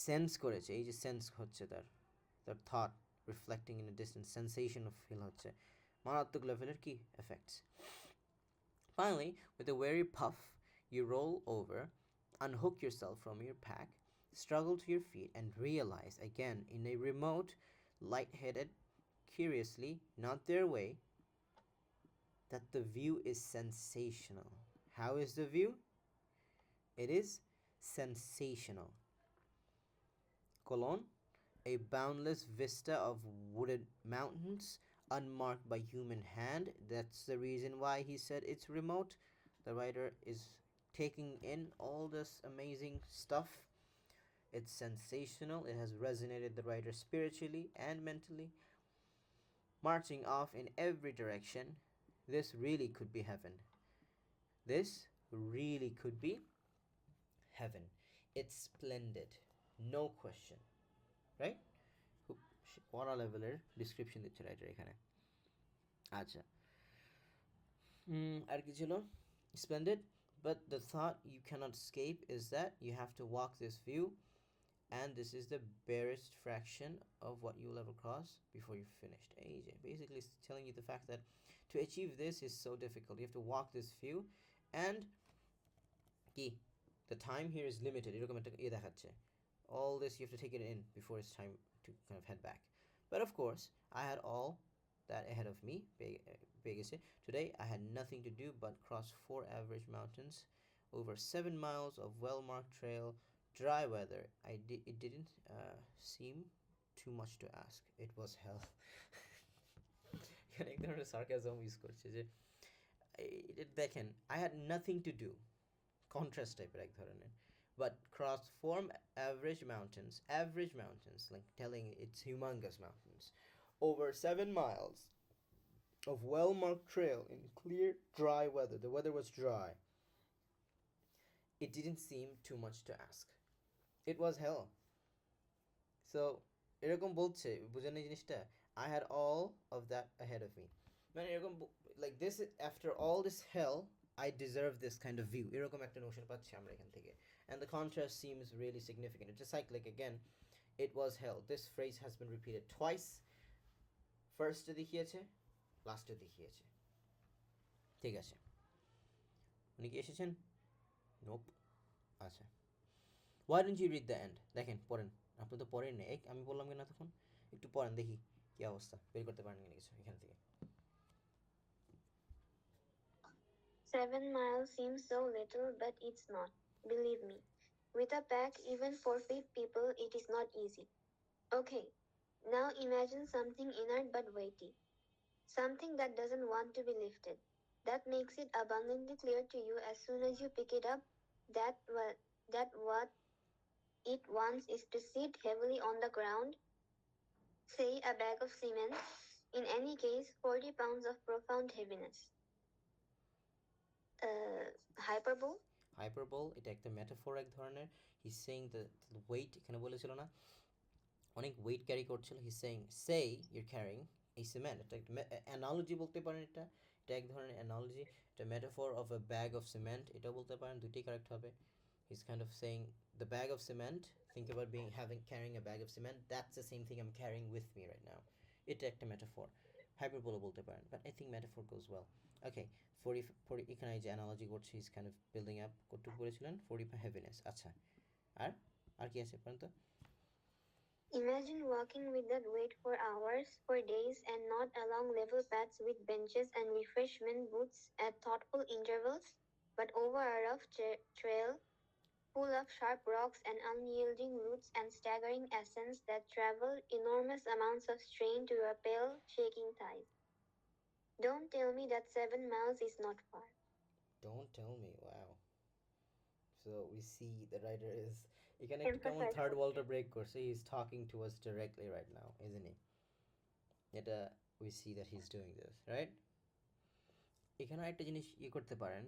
সেন্স করেছে, এই যে সেন্স হচ্ছে তার thought, reflecting in a distance, sensation of feel হচ্ছে মারাত্মক লেভেলের কি effects. Finally, with a weary puff, you roll over, unhook yourself from your pack, struggle to your feet, and realize again in a remote, light-headed, curiously not their way, that the view is sensational. How is the view? It is sensational. Colon, a boundless vista of wooded mountains unmarked by human hand. That's the reason why he said it's remote. The writer is taking in all this amazing stuff. It's sensational. It has resonated the writer spiritually and mentally. Marching off in every direction. This really could be heaven. This really could be heaven. It's splendid. No question. Right? খুব কড়া লেভেলের description দিচ্ছে writer এখানে। আচ্ছা, আর কি ছিল? Splendid, but the thought you cannot escape is that you have to walk this view, and this is the barest fraction of what you'll ever cross before you're finished. Basically, it's telling you the fact that to achieve this is so difficult. You have to walk this view, and the time here is limited. এরকম একটা দেখাচ্ছে। All this you have to take it in before it's time to kind of head back. But of course, I had all that ahead of me. Today, I had nothing to do but cross 4 average mountains over 7 miles of well-marked trail, dry weather. It didn't seem too much to ask. It was hell. এক ধরনের sarcasm use করছে যে দেখেন, I had nothing to do. Contrast টাইপের এক ধরনের. But crossed 4 average mountains, like telling it's humongous mountains, over 7 miles of well-marked trail in clear, dry weather. The weather was dry. It didn't seem too much to ask. It was hell. So, এরকম বলছে, বুঝেন এই জিনিসটা? I had all of that ahead of me. মানে এরকম like this, after all this hell, I deserve this kind of view. এরকম একটা Notion পাচ্ছি আমরা এখান থেকে. And the contrast seems really significant. It's just like again, it was hell. This phrase has been repeated twice. First দেখিয়েছে, last দেখিয়েছে. ঠিক আছে, উনি কি এসেছেন? Nope. আচ্ছা, why don't you read the end? দেখেন, পড়েন। আপনি তো পড়েন না। আমি বললাম কেন তখন? একটু পড়েন দেখি কি অবস্থা, বের করতে পারেন কিনা কিছু এখান থেকে। 7 miles seems so little, but it's not. Believe me. With a pack, even for 5 people, it is not easy. Okay, now imagine something inert but weighty. Something that doesn't want to be lifted. That makes it abundantly clear to you as soon as you pick it up that what it wants is to sit heavily on the ground, say a bag of cement, in any case 40 pounds of profound heaviness. Hyperbole, এটা একটা metaphor এক ধরনের। He's saying the weight, এখানে বলেছিল না অনেক weight carry করছিল। He's saying, say you're carrying a cement. এটা একটা analogy বলতে পারেন। এটা এক ধরনের analogy, এটা metaphor of a bag of cement, এটা বলতে পারেন, দুটোই কারেক্ট হবে। He's kind of saying the bag of cement, think about carrying a bag of cement, that's the same thing I'm carrying with me right now. এটা একটা metaphor. Hyperbole বলতে পারেন, but I think metaphor goes well. Okay, 40 এখানে যে analogy করছে, he's kind of building up, কতটুকু বলেছিলেন? 40 heaviness. আচ্ছা, আর কি আছে পর্যন্ত? Imagine walking with that weight for hours, for days, and not along level paths with benches and refreshment booths at thoughtful intervals, but over a rough trail full of sharp rocks and unyielding roots and staggering ascents that travel enormous amounts of strain to your pale, shaking thighs. Don't tell me that 7 miles is not far. Don't tell me, wow. So we see the writer is এখানে একটা কেমন third ওয়ালটা break করছে। He is talking to us directly right now, isn't he? এটা we see that he is doing this, right? এখানে একটা জিনিস করতে পারেন,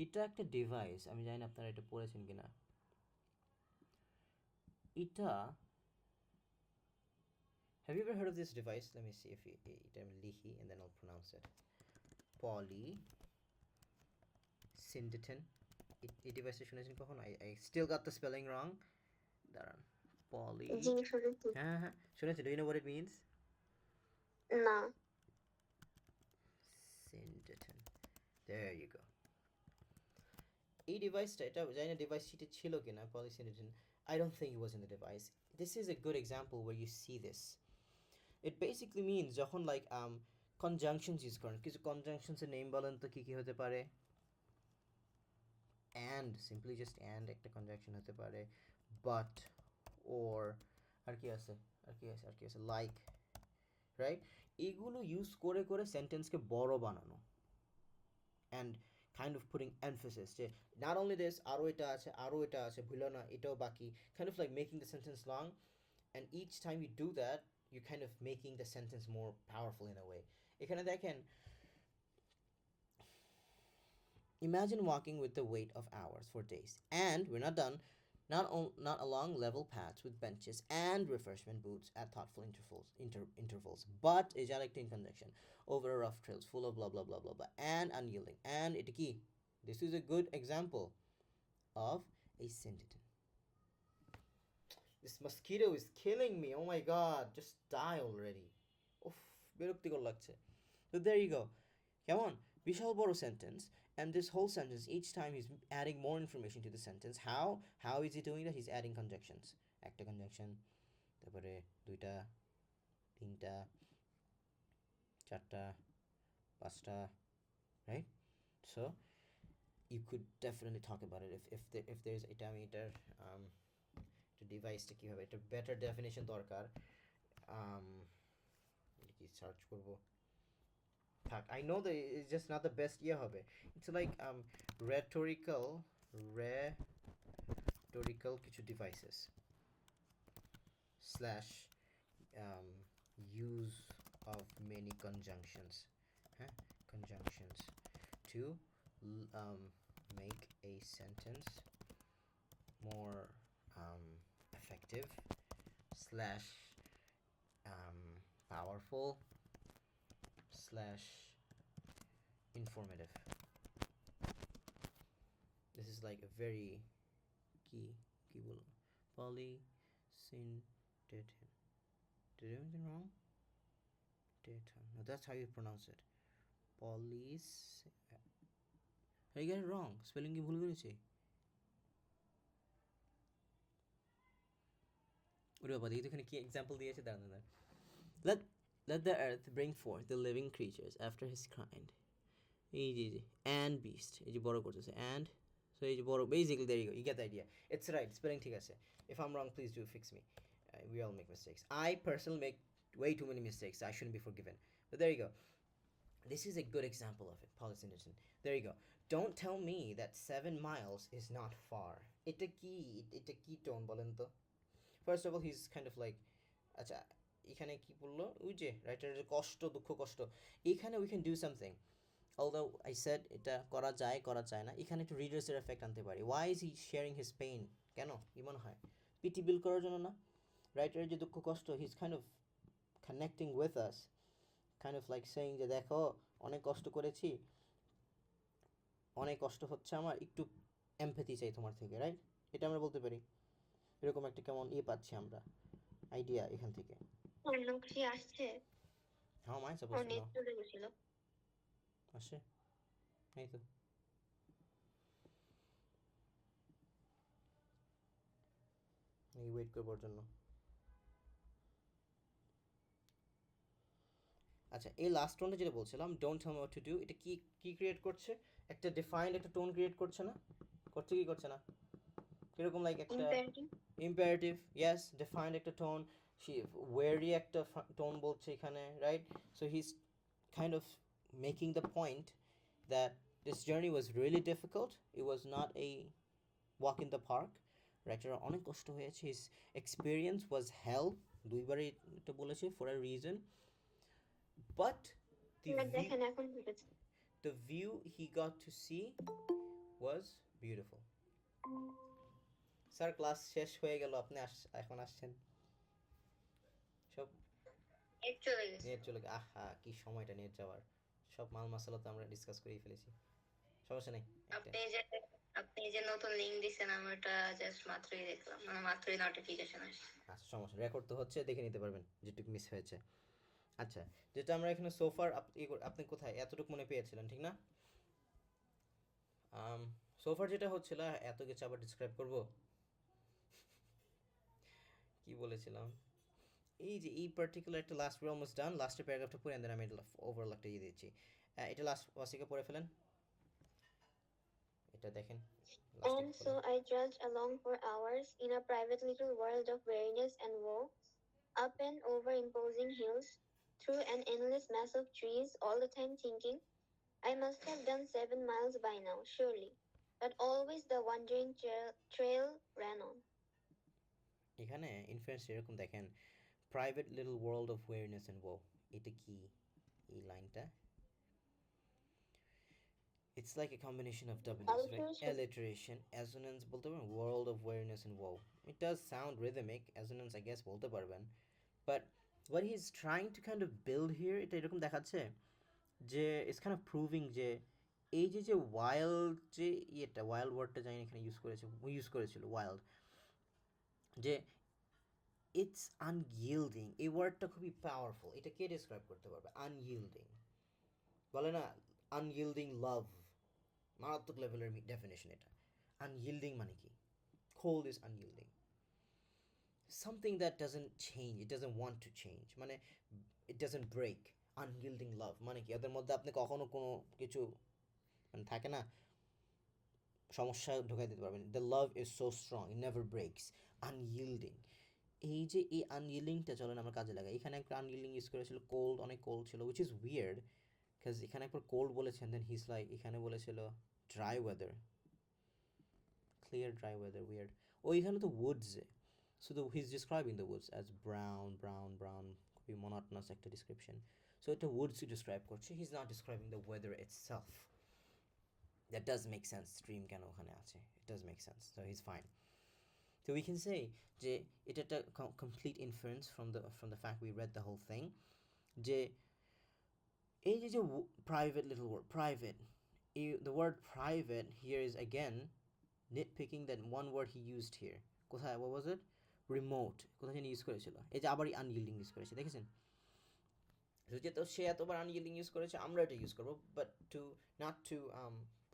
এটা একটা ডিভাইস, আমি জানি না আপনারা এটা পড়েছেন কিনা। এটা have you ever heard of this device? Let me see if এটা আমি লিখি and then I'll pronounce it. Polysyndeton. এই ডিভাইসটা শুনেছেন কখন? I still got the spelling wrong. দাঁড়ান, Poly. জি শুনেছি। হ্যাঁ শুনেছি, do you know what it means? না। Syndeton. There you go. এই ডিভাইসটা, এটা জানি না ডিভাইস শিটে ছিল কিনা, পলিসিনেটন, I don't think it was in the device. This is a good example where you see this. It basically means যখন like conjunctions use করেন, কিছু conjunctions এর নেম বলেন তো কি কি হতে পারে? And, simply just and একটা conjunction হতে পারে, but, or, আর কি আছে, like, right? এগুলো ইউজ করে করে সেন্টেন্সকে বড় বানানো, and kind of putting emphasis যে not only this, আরও এটা আছে ভুলো না, এটাও বাকি, kind of like making the sentence long, and each time you do that you kind of making the sentence more powerful in a way. এখানে দেখেন, imagine walking with the weight of hours for days, and we're not done, not along level paths with benches and refreshment booths at thoughtful intervals, but a dialectic conjunction over rough trails full of blah blah blah blah blah, and unyielding, and it key. This is a good example of a syndeton. This mosquito is killing me. Oh my god, just die already. Uff, বিরক্তিকর লাগছে. So there you go. Come on, বিশাল বড় sentence, and this whole sentence, each time he's adding more information to the sentence. How is he doing that? He's adding conjunctions. একটা conjunction, তারপরে দুইটা, তিনটা, চারটা, পাঁচটা, right? So you could definitely talk about it if there's a diameter, একটা ডিভাইসটা কীভাবে, একটা বেটার ডেফিনেশন দরকার, কি সার্চ করব, থাক, I know that it's just not the best ইয়ে হবে, it's like rhetorical কিছু devices slash use of many conjunctions, conjunctions to make a sentence more effective slash powerful slash informative. This is like a very key polysyndeton. Did I do anything wrong? Deton. No, that's how you pronounce it. I get it wrong. Spelling কি ভুল করেছি? ওরে বাবা, দেখি তো এখানে কি example দিয়েছে, দাঁড়ান। Let the earth bring forth the living creatures after his kind. এই যে and beast, এই যে বড় করতেছে and, so এই যে বড়, basically there you go, you get the idea. It's right, spelling ঠিক আছে. If I'm wrong, please do fix me. We all make mistakes. I personally make way too many mistakes. I shouldn't be forgiven. But there you go. This is a good example of it, polysyndeton. There you go. Don't tell me that 7 miles is not far. এটা কি tone বলেন তো? First of all, he's kind of like, আচ্ছা এখানে কি বললো, ওই যে রাইটারের কষ্ট, দুঃখ কষ্ট, এখানে we can do something. Although I said এটা করা যায় না, এখানে একটু রিডার্সের এফেক্ট আনতে পারি. Why is he sharing his pain? কেন, কি মনে হয়, পিটি বিল করার জন্য না? রাইটারের যে দুঃখ কষ্ট, he's kind of connecting with us, kind of like saying যে দেখো অনেক কষ্ট করেছি, অনেক কষ্ট হচ্ছে আমার, একটু এমপ্যাথি চাই তোমার থেকে, রাইট? এটা আমরা বলতে পারি, এরকম একটা কেমন পাচ্ছি আমরা আইডিয়া এখান থেকে. অন্যকি আসছে? How am I supposed to know? চলে গেছিল। আসে, এই তো এই ওয়েট করবার জন্য. আচ্ছা, এই লাস্ট টোনটা যেটা বলছিলাম, don't tell me what to do, এটা কি ক্রিয়েট করছে? একটা ডিফাইন্ড একটা টোন ক্রিয়েট করছে না? করছে কি করছে না? কিরকম লাইক একটা ইম্পারেটিভ, ইয়েস, ডিফাইন্ড একটা টোন, ওয়েরি একটা টোন বলছে এখানে, right? So he is kind of making the point that this journey was really difficult, it was not a walk in the park. Writer অনেক কষ্ট হয়েছে, হিজ এক্সপিরিয়েন্স ওয়াজ হেল, দুইবারই এটা বলেছে, for a reason. But the view he got to see was beautiful. Sir class শেষ হয়ে গেল, আপনি এখন আসছেন, সব নেট চলে গেছে. আহা, কি সময়টা নেট যাওয়ার, সব মাল মশলা তো আমরা ডিসকাস করেই ফেলেছি, সমস্যা নেই. আপনি যে নতুন লিংক দিছেন আমি ওটা জাস্ট মাত্রই দেখলাম, মানে মাত্রই নোটিফিকেশন আসছে। আচ্ছা সমস্যা রেকর্ড তো হচ্ছে, দেখে নিতে পারবেন যেটুকু মিস হয়েছে। আচ্ছা, যেটা আমরা এখানে সোফার আপনি কোথায় এতটুকু মনে পেয়েছিলেন ঠিক না? সোফার যেটা হচ্ছিল, এত কিছু আবার ডিসক্রাইব করব, কি বলেছিলাম, এই যে এই পার্টিকুলার একটা লাস্ট উই অলমোস্ট ডান, লাস্টের প্যারাগ্রাফটা পড়ে দেন, আমি ওভারঅল একটা দিয়ে দিচ্ছি। এটা লাস্ট ওয়াসিকা পড়ে ফেলেন, এটা দেখেন লাস্টে And কি so বলে। I trudged along for hours in a private little world of weariness and woe, up and over imposing hills, through an endless mass of trees, all the time thinking, I must have done 7 miles by now, surely. But always the wandering trail ran on. এখানে influence এরকম দেখেন, private little world of wariness and ও, এটা কি এই লাইনটা, it's like a combination of W's, right? Alliteration, assonance বলতে পারবেন, world of awareness and woe. It does sound rhythmic, assonance I guess বলতে পারবেন, but what he's trying to kind of build here, এটা এরকম দেখাচ্ছে যে it's kind of proving যে এই যে যে wild, যে এটা wild ওয়ার্ডটা জানি এখানে ইউজ করেছিল wild, যে ইটস আনইল্ডিং, এই ওয়ার্ডটা খুবই পাওয়ারফুল, এটা কে ডিসক্রাইব করতে পারবে? আনইল্ডিং, বলে না আনইল্ডিং লাভ, মারাত্মক লেভেলের ডেফিনেশন এটা। আনইল্ডিং মানে কি? Cold is unyielding, something that doesn't change, it doesn't want to change, মানে it doesn't break. আনইল্ডিং লাভ মানে কি? ওদের মধ্যে আপনি কখনো কোনো কিছু মানে থাকে না, সমস্যা ঢোকাই দিতে পারবেন, the love is so strong, it never breaks, unyielding. এই যে এই আনইল্ডিংটা চলেন আমরা কাজে লাগাই, এখানে একটা আনইল্ডিং ইউজ করেছিল, কোল্ড, অনেক কোল্ড ছিল, উইচ ইজ উইয়ার্ড, বিকজ এখানে একবার কোল্ড বলেছেন, দেন হিজ লাইক এখানে বলেছিল dry weather, clear dry weather, weird. ওইখানে তো woods-এ, so he's describing the woods as brown, brown, brown, খুবই monotonous একটা description. So এটা woods-ই describe করছে, he's not describing the weather itself. That does make sense, stream কেন ওখানে আছে, it does make sense, so he's fine. So we can say যে এটা একটা complete inference from the fact we read the whole thing, যে এই যে private little word, private, the word private here is again nitpicking that one word he used here. কোথায়, what was it? Remote, কোথায় যেন use করেছিল, এই যে আবারই আনইল্ডিং use করেছে, দেখেছেন? যেহেতু সে এতবার আনইল্ডিং ইউজ করেছে, আমরা এটা ইউজ করবো, but to not to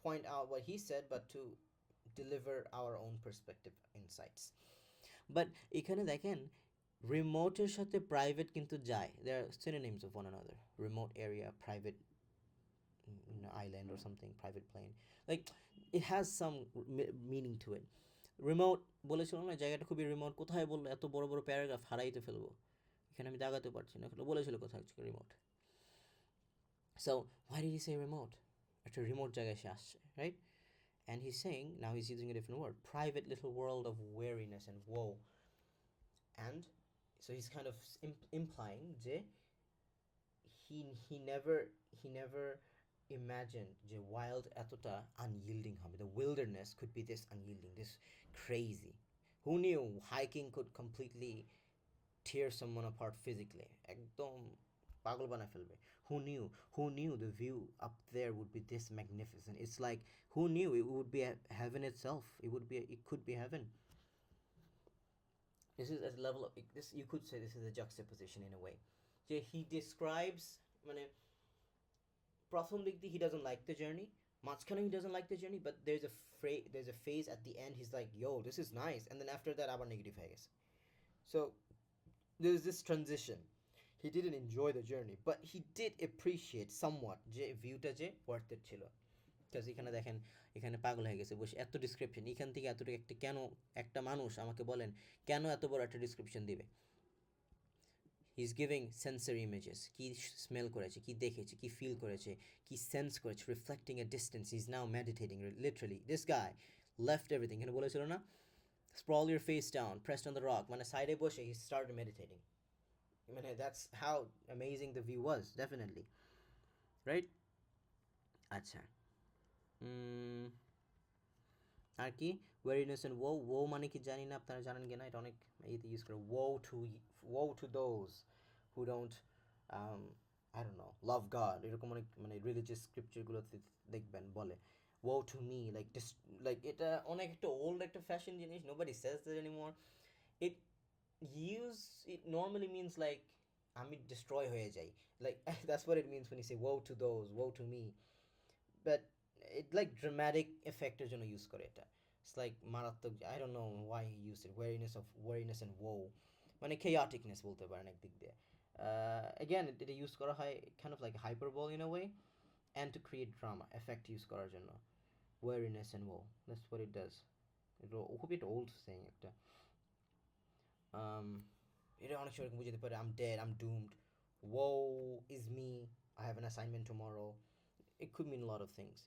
point out what he said, but to deliver our own perspective insights. But এখানে দেখেন রিমোটের সাথে প্রাইভেট কিন্তু যায়, they are synonyms of one another, remote area, private island or something, private plane, like it has some meaning to it. Remote বলেছিল না, জায়গাটা খুবই remote, কোথায় বললো, এত বড় বড় প্যারাগ্রাফ হারাইতে ফেলবো, এখানে আমি দাগাতে পারছি না, বলেছিল কোথায় remote. So why did he say remote? একটা রিমোট জায়গায় সে আসছে, right? And he's saying, now he's using a different word, private little world of weariness and woe. And so he's kind of implying যে he never imagined যে wild এতটা unyielding হবে, the wilderness could be this unyielding, this crazy. Who knew hiking could completely tear someone apart physically, একদম পাগল বানায় ফেলবে? Who knew the view up there would be this magnificent? It's like, who knew it would be heaven itself? It could be heaven. This is a level of this, you could say this is a juxtaposition in a way. যে he describes, মানে প্রথম দিক দিয়ে he doesn't like the journey, মাঝখানে he doesn't like the journey, but there's a phase at the end he's like, yo, this is nice, and then after that আবার negative হয়ে গেছে. So there's this transition. He didn't enjoy the journey, but he did appreciate somewhat যে ভিউটা যে worth it ছিল। Because এখানে দেখেন, এখানে পাগল হয়ে গেছে বসে, এত ডিসক্রিপশন, এখান থেকে এতটুকু একটা, কেন একটা মানুষ আমাকে বলেন কেন এত বড় একটা ডিসক্রিপশন দিবে? He is giving sensory images, কি স্মেল করেছে, কি দেখেছে, কি ফিল করেছে, কি সেন্স করেছে, reflecting a distance, he is now meditating, literally this guy left everything, এখানে বলেছিল না, sprawl your face down, pressed on the rock, মানে সাইডে বসে he started meditating. মানে that's how amazing the view was, definitely, right? আচ্ছা, আর কি ওয়ারিনেস and wo মানে কি জানি না, আপনারা জানেন কিনা, এটা অনেক ইয়েতে ইউজ করে, woe to those who don't I don't know love God, এরকম অনেক মানে রিলিজিয়াস স্ক্রিপচারগুলোতে দেখবেন বলে woe to me, like this, like এটা অনেক একটা old একটা fashion জিনিস, nobody says that anymore. it it normally means like আমি destroy হয়ে যাই, like that's what it means when you say woe to those, woe to me. But it like dramatic effecটের জন্য use করে এটা, it's like মারাত্মক, I don't know why he used it, weariness and woe, মানে chaoticness বলতে পারেন একদিক দিয়ে। Again এটা ইউজ করা হয় kind of like hyperbole in a way, and to create drama, effect use করার জন্য, weariness and woe, that's what it does. এটা খুবই একটা old saying একটা। এটা অনেক সময় বুঝাতে পারে I'm dead, I'm doomed, woe is me, I have an assignment tomorrow. It could mean a lot of things.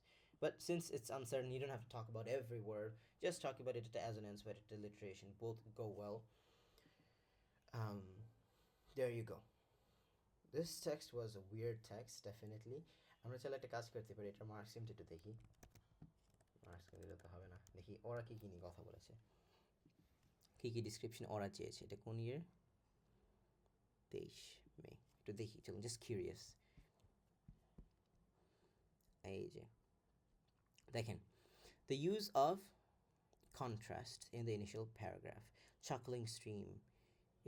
But since it's uncertain, you don't have to talk about every word. Just talk about it as an answer, it alliteration. Both go well. Um, there you go. This text was a weird text, definitely. আমরা চাইলে একটা কাজ করতে পারি, এটা marks সিমটা একটু দেখি। মার্কস দিলে তো হবে না, দেখি ওরা কি কি নিয়ে কথা বলেছে, কি কি ডিসক্রিপশন ওরা চেয়েছে। এটা কোন ইয়ার? 23 মে। একটু দেখি, চলুন, জাস্ট কিউরিয়াস। এই যে দেখেন, the use of contrast in the initial paragraph. Chuckling stream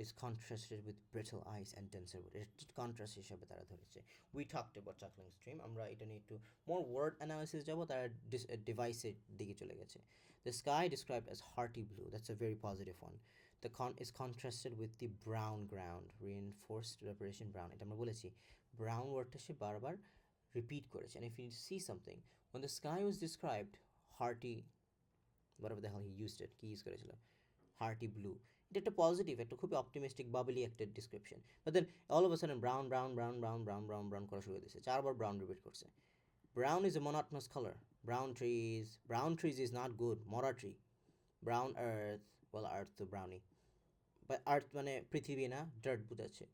is contrasted with brittle ice and denser wood. Contrast হিসাবে তারা ধরেছে। We talked about chuckling stream, আমরা এটা নিয়ে একটু more word analysis যাব, তারা device-এর দিকে চলে গেছে। The sky described as hearty blue, that's a very positive one. The is contrasted with the brown ground, reinforced repetition brown. এটা আমরা বলেছি, brown wordটা সে বারবার repeat করেছে। And if you see something, when the sky was described hearty, whatever the hell he used it, কি use করেছিল, hearty blue, এটা একটা positive, একটা খুবই অপটিমিস্টিক বাবলি একটা description. But then all of a sudden brown brown brown brown brown brown brown করা শুরু করে দিয়েছে, 4বার ব্রাউন রিপিট করছে। Brown is a monotonous color. Brown trees is not good, মরা tree. Brown earth, well earth তো ব্রাউনি, but earth মানে পৃথিবী না, ডার্ট বোঝাচ্ছে।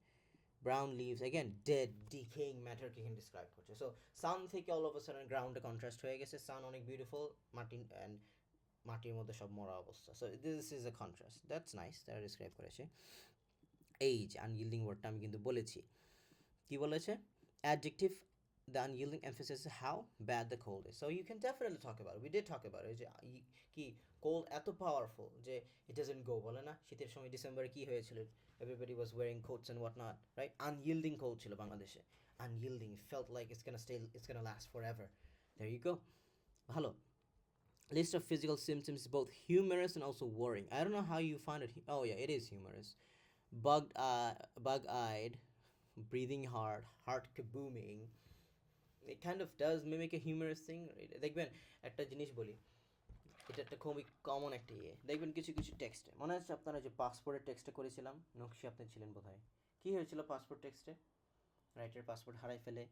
Brown leaves, again dead decaying ম্যাটারকে এখানে ডিসক্রাইব করছে। সো সান থেকে অল অফ আ সাডেন গ্রাউন্ডে কন্ট্রাস্ট হয়ে গেছে, সান অনেক বিউটিফুল, মাটি অ্যান্ড মাটির মধ্যে সব মরা অবস্থা। So this is a contrast, that's nice, তারা ডিসক্রাইব করেছে। এইজ, আনইল্ডিং ওয়ার্ডটা আমি কিন্তু বলেছি, কি বলেছে, adjective, the unyielding emphasis is how bad the cold is. So you can definitely talk about it. We did talk about it, যে কি কোল্ড এত পাওয়ারফুল যে it doesn't go, বলে না, শীতের সময় ডিসেম্বরে কি হয়েছিল, everybody was wearing coats and what not, right? Unyielding cold ছিল বাংলাদেশে, unyielding, felt like it's gonna last forever. There you go, ভালো। List of physical symptoms is both humorous and also worrying. I don't know how you find it. Oh yeah, it is humorous. Bug-eyed, breathing hard, heart kabooming. It kind of does mimic a humorous thing. দেখবেন একটা জিনিস বলি, এটা একটা খুবই common একটা ইয়ে, দেখবেন কিছু কিছু টেক্সটে, মনে আছে আপনারা যে পাসপোর্টের টেক্সটটা করেছিলাম, নকশি আপনি ছিলেন বোধহয়, কী হয়েছিল পাসপোর্ট টেক্সটে, রাইটার পাসপোর্ট হারাই ফেলে,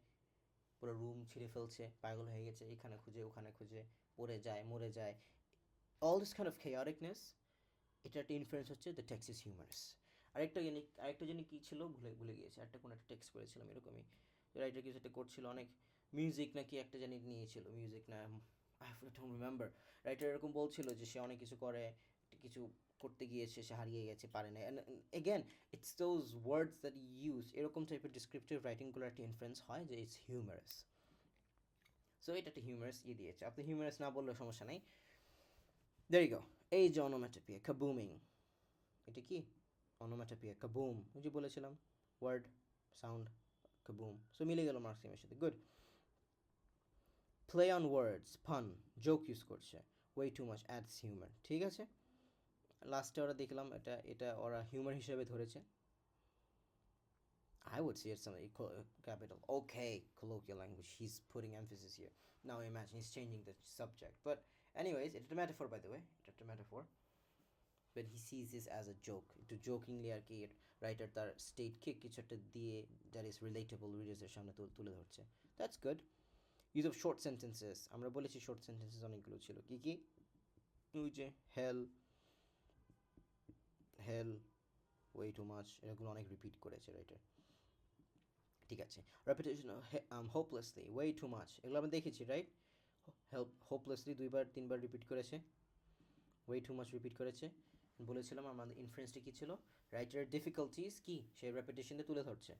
পুরো রুম ছিঁড়ে ফেলছে, পাগল হয়ে গেছে, এখানে খুঁজে ওখানে খুঁজে, পড়ে যায় মরে যায়, all this kind of chaoticness, এটা একটা ইনফ্লুয়েন্স হচ্ছে দ্য টেক্সট ইজ হিউমারাস। আরেকটা জিনিস কী ছিল, ভুলে গিয়েছি, একটা কোনো একটা টেক্সট করেছিলাম এরকমই, রাইটার কিছু একটা করছিল, অনেক মিউজিক নাকি একটা জানি নিয়েছিল, মিউজিক না, আই ডোন্ট রিমেম্বার, রাইটার এরকম বলছিল যে সে অনেক কিছু করে, কিছু করতে গিয়েছে, সে হারিয়ে গেছে, পারে না। And again it's those words that use, এরকম টাইপের ডিসক্রিপটিভ রাইটিংগুলো একটা ইনফ্লুয়েন্স হয় যে ইটস হিউমারাস। সো এটা একটা হিউমারাস দিয়েছে, আপনি হিউমারাস না বললেও সমস্যা নেই। There you go. এই যে onomatopoeia, kabooming, এটা কি onomatopoeia, kaboom, ওই যে বলেছিলাম ওয়ার্ড সাউন্ড, kaboom, সো মিলে গেল মার্কসিমের সাথে, গুড। প্লে অন ওয়ার্ডস, পান, জোক ইউজ করছে, way too much ads humour, ঠিক আছে। লাস্টে ওরা দেখলাম এটা এটা ওরা হিউমার হিসেবে ধরেছে। I would say it's something capital. Okay, colloquial language. He's putting emphasis here. Now imagine he's changing the subject. But anyways, it's a metaphor, by the way. It's a metaphor. But he sees this as a joke. To jokingly আর কি writer তার স্টেটকে কিছু একটা দিয়ে that is relatable রিডার্সের সামনে তুলে ধরছে। That's good. Use of short sentences, আমরা বলেছি শর্ট সেন্টেন্সেস অনেকগুলো ছিল, কি কি, ওই যে হেল, হেল, ওয়ে টু মাচ, এগুলো অনেক রিপিট করেছে রাইটার, ঠিক আছে। রেপিটেশন, হোপলেসলি, ওয়ে টু মাচ, এগুলো আমরা দেখেছি, রাইট। হোপলেসলি 2-3বার রিপিট করেছে, ওয়ে টু মাচ রিপিট করেছে। বলেছিলাম আমাদের ইনফ্লুয়েন্সটা কী ছিল, রাইটারের ডিফিকাল্টিস কি সে রেপিটেশনে তুলে ধরছে,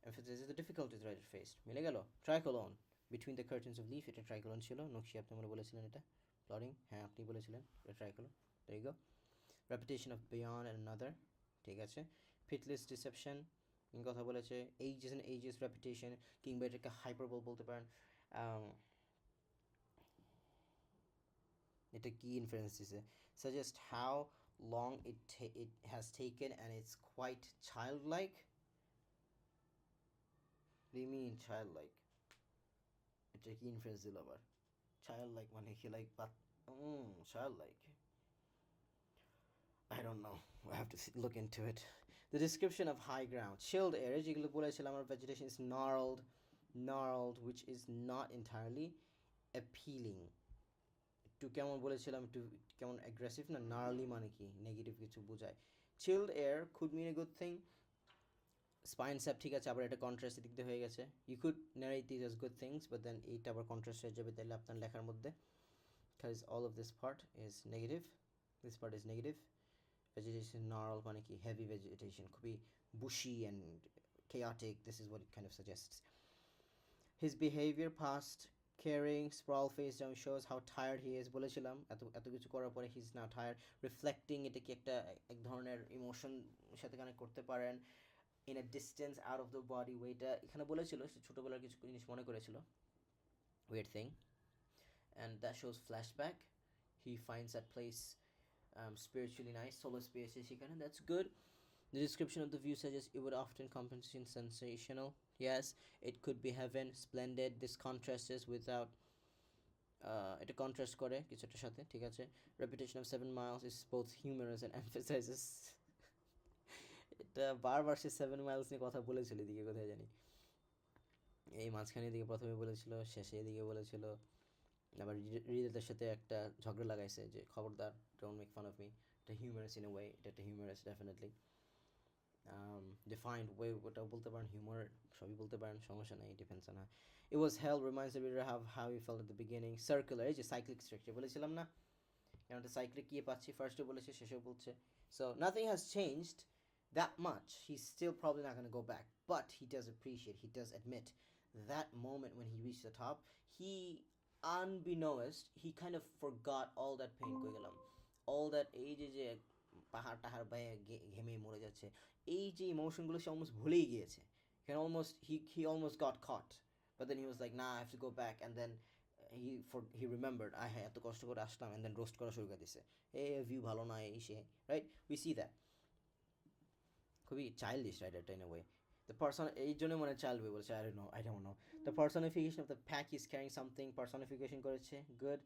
emphasis the difficulties writer faced, মিলে গেল। ট্রাইকোলন, between the curtains of leaf, এটা ট্রাইকলন ছিল। নকশি আপনি মনে বলেছিলেন এটা প্লটিং, হ্যাঁ আপনি বলেছিলেন এটা ট্রাইকলন। there you go. Repetition of beyond and another, ঠিক আছে। pitiless deception কথা বলেছে, ages and ages repetition, কিংবা এটাকে হাইপারবল বলতে পারেন। এটা কি ইনফারেন্স দিছে, suggest how long it has taken and it's quite childlike. What do you mean childlike? এটা কি ইনফারেন্স দিল আবার? childlike মানে কি like childlike, I don't know. I have to look into it. The description of high ground, chilled air, যেগুলো বলেছিলাম আমার vegetation is gnarled, which is not entirely appealing. একটু কেমন বলেছিলাম, একটু কেমন অ্যাগ্রেসিভ না, gnarly মানে কি নেগেটিভ কিছু বোঝায়। chilled air could mean a good thing. স্পাইন স্যাপ ঠিক আছে, আবার এটা কন্ট্রাস্টের দিক দিয়ে হয়ে গেছে। You could narrate this as good things, but then এইটা আবার কন্ট্রাস্ট হয়ে যাবে তাহলে আপনার লেখার মধ্যে, because all of this part is negative, this part is negative. Vegetation gnarled মানে কি heavy vegetation, খুবই bushy and chaotic, this is what it kind of suggests. His behavior past caring, sprawl face down shows how tired he is, বলেছিলাম এত কিছু করার পরে he's now tired, reflecting এটা কি একটা এক ধরনের ইমোশন সাথে কানেক্ট করতে পারেন। in a distance out of the body, ওইটা এখানে বলেছিল সে ছোটোবেলার কিছু জিনিস মনে করেছিল, weird thing, and that shows flashback. He finds that place spiritually nice, solace পেয়েছে সেখানে, that's good. The description of the view suggests it would often compensate sensational, yes, it could be heaven, splendid. This contrasts without এটা contrast করে কিছুটার সাথে, ঠিক আছে। repetition of 7 miles is both humorous and emphasizes এটা বারবার সে 7 miles নিয়ে কথা বলেছিল, এদিকে কোথায় জানি এই মাঝখানের দিকে প্রথমে বলেছিল, শেষে এদিকে বলেছিল, আবার হৃদয়ের সাথে একটা ঝগড়া লাগাইছে যে খবরদার don't make fun of me. এটা হিউমারাস ইন এ ওয়ে, এটা একটা হিউমারাস ডেফিনেটলি। ডিফাইন্ড ওয়ে ওটাও বলতে পারেন, হিউমার সবই বলতে পারেন, সমস্যা নেই, depends on it was hell reminds the reader of how he felt at the beginning. Circular, এই যে সাইক্লিক স্ট্রাকচার বলেছিলাম না, কারণ এটা সাইক্লিক কি পাচ্ছি, ফার্স্টে বলেছে শেষেও বলছে। So nothing has changed that much. He's still probably not going to go back, but he does appreciate, he does admit that moment when he reached the top, he unbeknownst he kind of forgot all that pain, কই গেলাম, all that এই যে পাহাড় টাহাড় বায়ে ঘেমে মরে যাচ্ছে, এই যে ইমোশনগুলো সে অলমোস্ট ভুলেই গিয়েছে। He almost got caught, but then he was like, nah, I have to go back, and then he remembered, এত কষ্ট করে আসলাম, and then roast করা শুরু করে দিছে, এই ভিউ ভালো না এই সে, right? We see that খুবই চাইল্ডিশ, রাইট, এটা in a way. The person, এই জন্য মনে চাইল্ড ওয়ে বলছে, I don't know. The personification of the pack is carrying something, personification করেছে, গুড।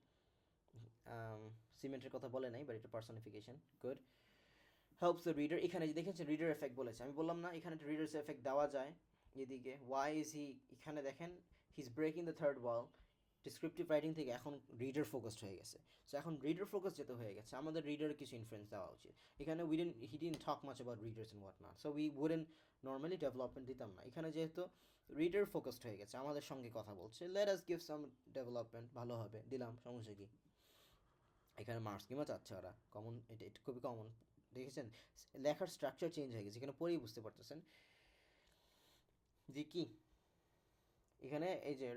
সিমেন্টের কথা বলে নাই, বাট এটা personification, good. Helps the reader, এখানে যে দেখেছেন রিডার এফেক্ট বলেছে, আমি বললাম না এখানে একটা রিডার্স এফেক্ট দেওয়া যায় এদিকে। ওয়াই ইজ হি, এখানে দেখেন he is breaking the third wall, descriptive writing থেকে এখন রিডার ফোকাসড হয়ে গেছে। সো এখন রিডার ফোকাস যেতে হয়ে গেছে, আমাদের রিডারের কিছু ইনফ্লুয়েন্স দেওয়া উচিত। এখানে he didn't talk much about readers and what not, so we wouldn't normally development দিতাম না। এখানে যেহেতু রিডার ফোকাসড হয়ে গেছে, আমাদের সঙ্গে কথা বলছে, let us give some development, ভালো হবে, দিলাম, সমস্যা কি। এখানে মার্কস কিংবা চাচ্ছে ওরা, কমন, এটা খুবই কমন, দেখেছেন লেখার স্ট্রাকচার চেঞ্জ হয়ে গেছে, এখানে পড়েই বুঝতে পারতেছেন যে কি এখানে এই যে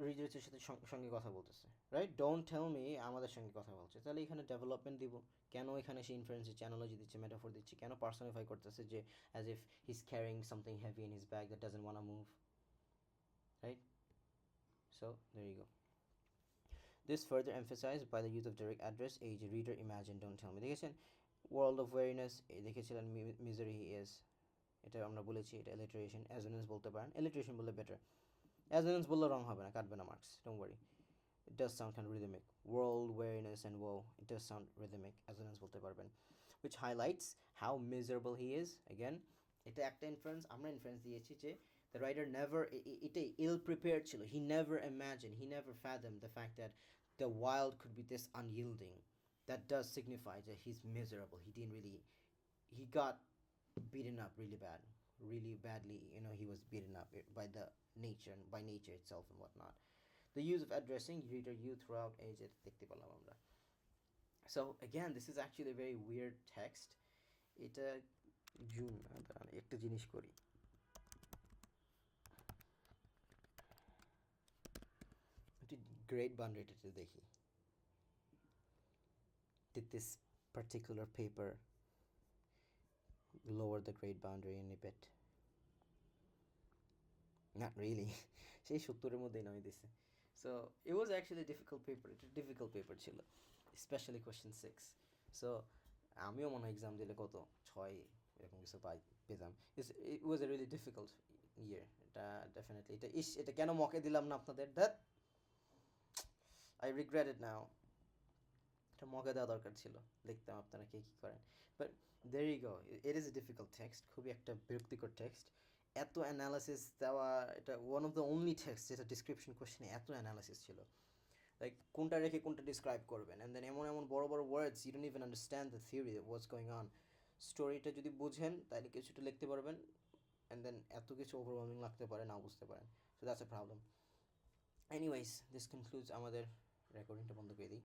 রিডার্সের সাথে সঙ্গে কথা বলতেছে, রাইট, ডোন্ট টেল মি আমাদের সঙ্গে কথা বলছে, তাহলে এখানে ডেভেলপমেন্ট দিব কেন, এখানে সে ইনফারেন্স দিচ্ছে, অ্যানালজি দিচ্ছে, মেটাফোর দিচ্ছে, কেন পার্সনিফাই করতেছে যে as if he is carrying something heavy in his bag that doesn't want to move, right? So there you go. This further emphasized by the use of direct address, age, reader, imagine, don't tell me, দেখেছেন world of weariness, দেখেছিলেন misery he is, এটা আমরা বলেছি এটা alliteration, assonance বলতে পারেন, alliteration বললে better, assonance বললে রং হবে না, কাটবে না marks, don't worry. It does sound kind of rhythmic, world weariness and woe, it does sound rhythmic, assonance বলতে পারবেন, which highlights how miserable he is. Again এটা একটা ইনফারেন্স, আমরা ইনফারেন্স দিয়েছি যে the writer never, এটাই ill prepared ছিল, he never imagined, he never fathomed the fact that the wild could be this unyielding. That does signify that he's miserable, he didn't really, he got beaten up really badly, you know, he was beaten up by the nature and by nature itself and whatnot. The use of addressing reader you throughout age, দেখতে পেলাম আমরা। So again, this is actually a very weird text. এটা June, একটা জিনিস করি, grade বাউন্ডারিটা দেখি. Did this particular paper lower the grade boundary any bit? Not really. সেই 70-এর মধ্যেই নামিয়ে দিছে. So it was actually a difficult paper. এটা difficult paper ছিল, especially question 6. So আমিও মনে হয় এক্সাম দিলে কত 6 এরকম কিছু পেতাম. It was a really difficult year. এটা definitely এটা কেন মকে দিলাম না আপনাদের, that I regret it now. এটা মকে দেওয়া দরকার ছিল, দেখতাম আপনারা কে কী করেন. But there you go. It is a difficult text, খুবই একটা বিরক্তিকর টেক্সট. এত অ্যানালাইসিস দেওয়া, এটা one of the only text যেটা ডিসক্রিপশন কোশ্চেনে এত অ্যানালাইসিস ছিল, লাইক কোনটা রেখে কোনটা ডিসক্রাইব করবেন, অ্যান্ড দেন এমন এমন বড় বড় words, you don't even understand the theory what's going on. স্টোরিটা যদি বুঝেন তাহলে কিছুটা লিখতে পারবেন, অ্যান্ড দেন এত কিছু ওভারওয়েলমিং লাগতে পারে, নাও বুঝতে পারেন. So that's a problem. Anyways, this concludes আমাদের রেকর্ডিংটা বন্ধ করে দিই.